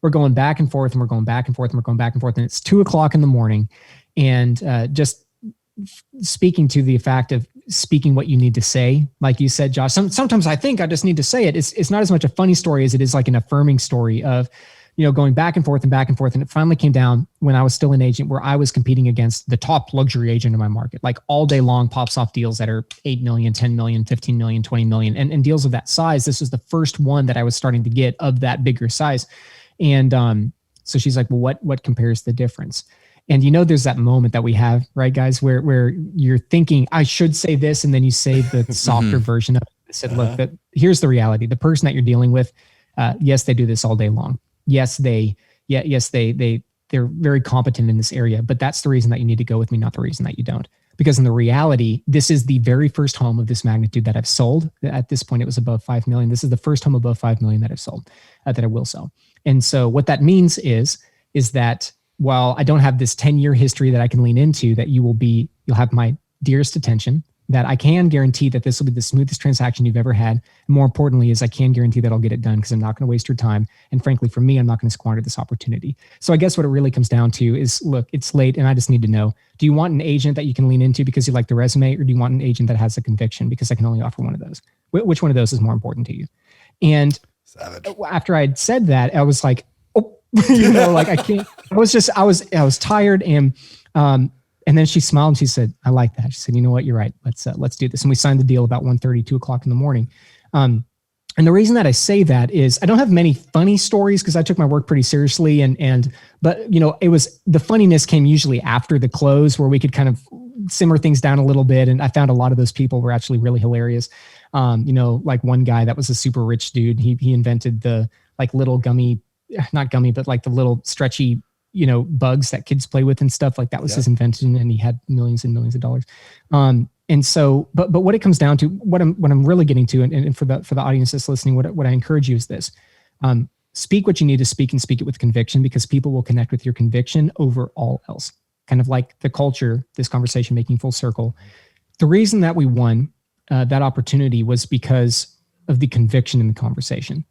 we're going back and forth and we're going back and forth and we're going back and forth. And it's 2:00 in the morning. And just speaking to the fact of speaking what you need to say, like you said, Josh, sometimes I think I just need to say it. It's not as much a funny story as it is like an affirming story of, going back and forth and back and forth. And it finally came down when I was still an agent where I was competing against the top luxury agent in my market, like all day long pops off deals that are 8 million, 10 million, 15 million, 20 million, and deals of that size. This was the first one that I was starting to get of that bigger size. And So she's like, well, what compares the difference? And there's that moment that we have, right, guys, where you're thinking, I should say this, and then you say the softer version of it. I said, look, here's the reality. The person that you're dealing with, yes, they do this all day long. Yes, they're very competent in this area, but that's the reason that you need to go with me, not the reason that you don't. Because in the reality, this is the very first home of this magnitude that I've sold. At this point, it was above 5 million. This is the first home above 5 million that I've sold, that I will sell. And so what that means is that while I don't have this 10-year history that I can lean into, that you'll have my dearest attention, that I can guarantee that this will be the smoothest transaction you've ever had. And more importantly is I can guarantee that I'll get it done because I'm not going to waste your time. And frankly, for me, I'm not going to squander this opportunity. So I guess what it really comes down to is, look, it's late and I just need to know, do you want an agent that you can lean into because you like the resume, or do you want an agent that has a conviction because I can only offer one of those? Which one of those is more important to you? And Savage. After I'd said that, I was like, oh, like I can't, I was tired. And then she smiled and she said, I like that. She said, you know what? You're right. Let's do this. And we signed the deal about 1:30, 2 o'clock in the morning. And the reason that I say that is I don't have many funny stories because I took my work pretty seriously. But it was, the funniness came usually after the close where we could kind of simmer things down a little bit. And I found a lot of those people were actually really hilarious. Like one guy that was a super rich dude. He invented the like little not gummy, but like the little stretchy bugs that kids play with and stuff like that was his invention, and he had millions and millions of dollars. And so, but what it comes down to, what I'm really getting to, and for the audience that's listening, what I encourage you is this: speak what you need to speak and speak it with conviction, because people will connect with your conviction over all else. Kind of like the culture, this conversation making full circle. The reason that we won that opportunity was because of the conviction in the conversation,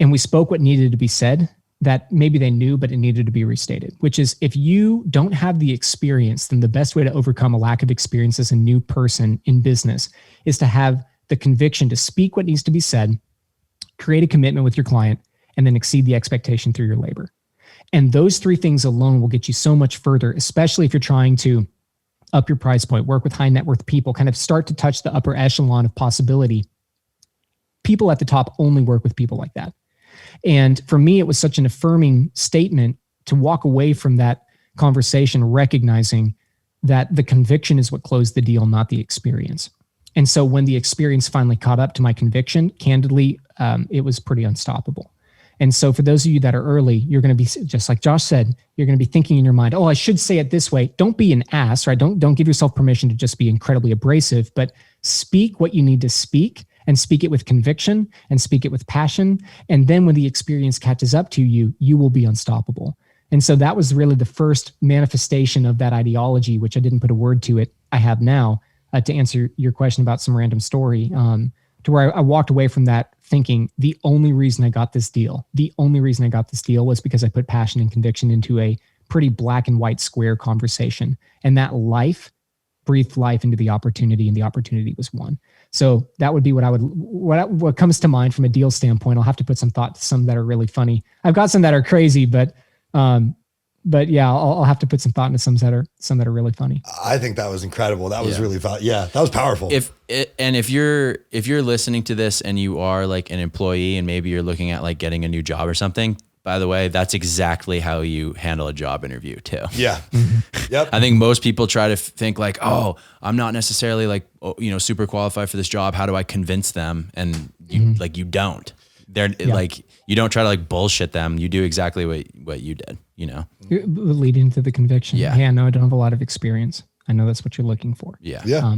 and we spoke what needed to be said. That maybe they knew, but it needed to be restated, which is, if you don't have the experience, then the best way to overcome a lack of experience as a new person in business is to have the conviction to speak what needs to be said, create a commitment with your client, and then exceed the expectation through your labor. And those three things alone will get you so much further, especially if you're trying to up your price point, work with high net worth people, kind of start to touch the upper echelon of possibility. People at the top only work with people like that. And for me, it was such an affirming statement to walk away from that conversation, recognizing that the conviction is what closed the deal, not the experience. And so when the experience finally caught up to my conviction, candidly, it was pretty unstoppable. And so for those of you that are early, you're going to be, just like Josh said, you're going to be thinking in your mind, oh, I should say it this way. Don't be an ass, right? Don't give yourself permission to just be incredibly abrasive, but speak what you need to speak, and speak it with conviction and speak it with passion. And then when the experience catches up to you, you will be unstoppable. And so that was really the first manifestation of that ideology, which I didn't put a word to it. I have now, to answer your question about some random story, to where I walked away from that thinking the only reason I got this deal was because I put passion and conviction into a pretty black and white square conversation. And that breathed life into the opportunity, and the opportunity was won. So that would be what comes to mind from a deal standpoint. I'll have to put some thought to some that are really funny. I've got some that are crazy, but yeah, I'll have to put some thought into some that are really funny. I think that was incredible. That was really fun. Yeah, that was powerful. If you're listening to this and you are like an employee and maybe you're looking at like getting a new job or something, by the way, that's exactly how you handle a job interview too. Yeah. Yep. I think most people try to think like, oh, I'm not necessarily like, super qualified for this job. How do I convince them? And you don't. They're like, you don't try to like bullshit them. You do exactly what you did, Leading to the conviction. Yeah. Hey, I know I don't have a lot of experience. I know that's what you're looking for. Yeah. Yeah.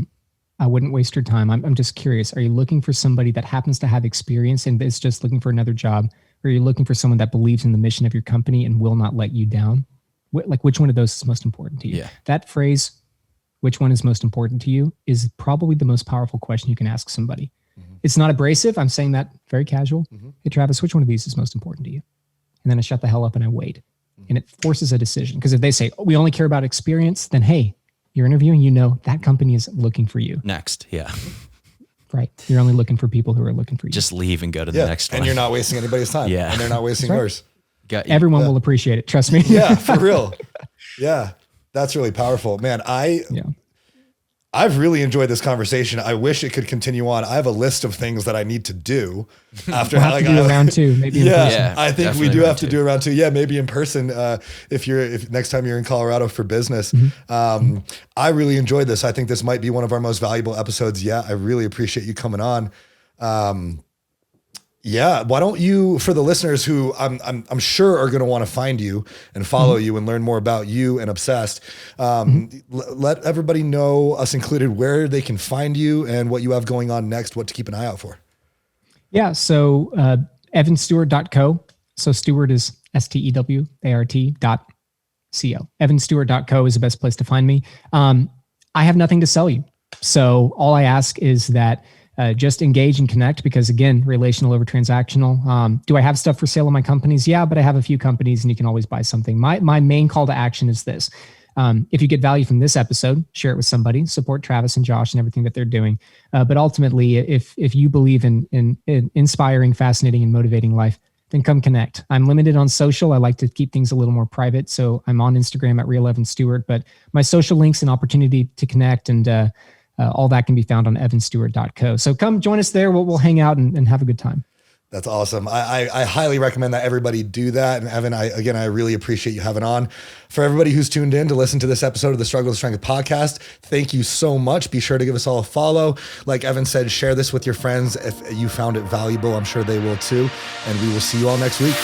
I wouldn't waste your time. I'm just curious. Are you looking for somebody that happens to have experience and is just looking for another job? Or are you looking for someone that believes in the mission of your company and will not let you down? Like, which one of those is most important to you? Yeah. That phrase, which one is most important to you, is probably the most powerful question you can ask somebody. Mm-hmm. It's not abrasive. I'm saying that very casual. Mm-hmm. Hey, Travis, which one of these is most important to you? And then I shut the hell up and I wait. Mm-hmm. And it forces a decision. Because if they say, we only care about experience, then hey, you're interviewing, that company is looking for you. Next. Yeah. Right. You're only looking for people who are looking for you. Just leave and go to the next one. And you're not wasting anybody's time. Yeah. And they're not wasting yours. Everyone will appreciate it. Trust me. Yeah, for real. Yeah. That's really powerful, man. I've really enjoyed this conversation. I wish it could continue on. I have a list of things that I need to do after we'll have to do a round two, maybe. Yeah, I think we do have to do a round two. Yeah, maybe in person. If next time you're in Colorado for business. I really enjoyed this. I think this might be one of our most valuable episodes yet. I really appreciate you coming on. Yeah, why don't you, for the listeners who I'm sure are going to want to find you and follow you and learn more about you and Obsessed, let everybody know, us included, where they can find you and what you have going on next, what to keep an eye out for. Yeah, so evanstewart.co. So Stewart is STEWART.co. evanstewart.co is the best place to find me. I have nothing to sell you. So all I ask is that just engage and connect, because again, relational over transactional. Do I have stuff for sale in my companies? Yeah, but I have a few companies and you can always buy something. My main call to action is this. If you get value from this episode, share it with somebody, support Travis and Josh and everything that they're doing. But ultimately, if you believe in inspiring, fascinating, and motivating life, then come connect. I'm limited on social. I like to keep things a little more private. So I'm on Instagram at Real Evan Stewart, but my social links and opportunity to connect and all that can be found on evanstewart.co. So come join us there. We'll hang out and have a good time. That's awesome. I highly recommend that everybody do that. And Evan, I really appreciate you having on. For everybody who's tuned in to listen to this episode of the Struggle with Strength podcast, thank you so much. Be sure to give us all a follow. Like Evan said, share this with your friends. If you found it valuable, I'm sure they will too. And we will see you all next week.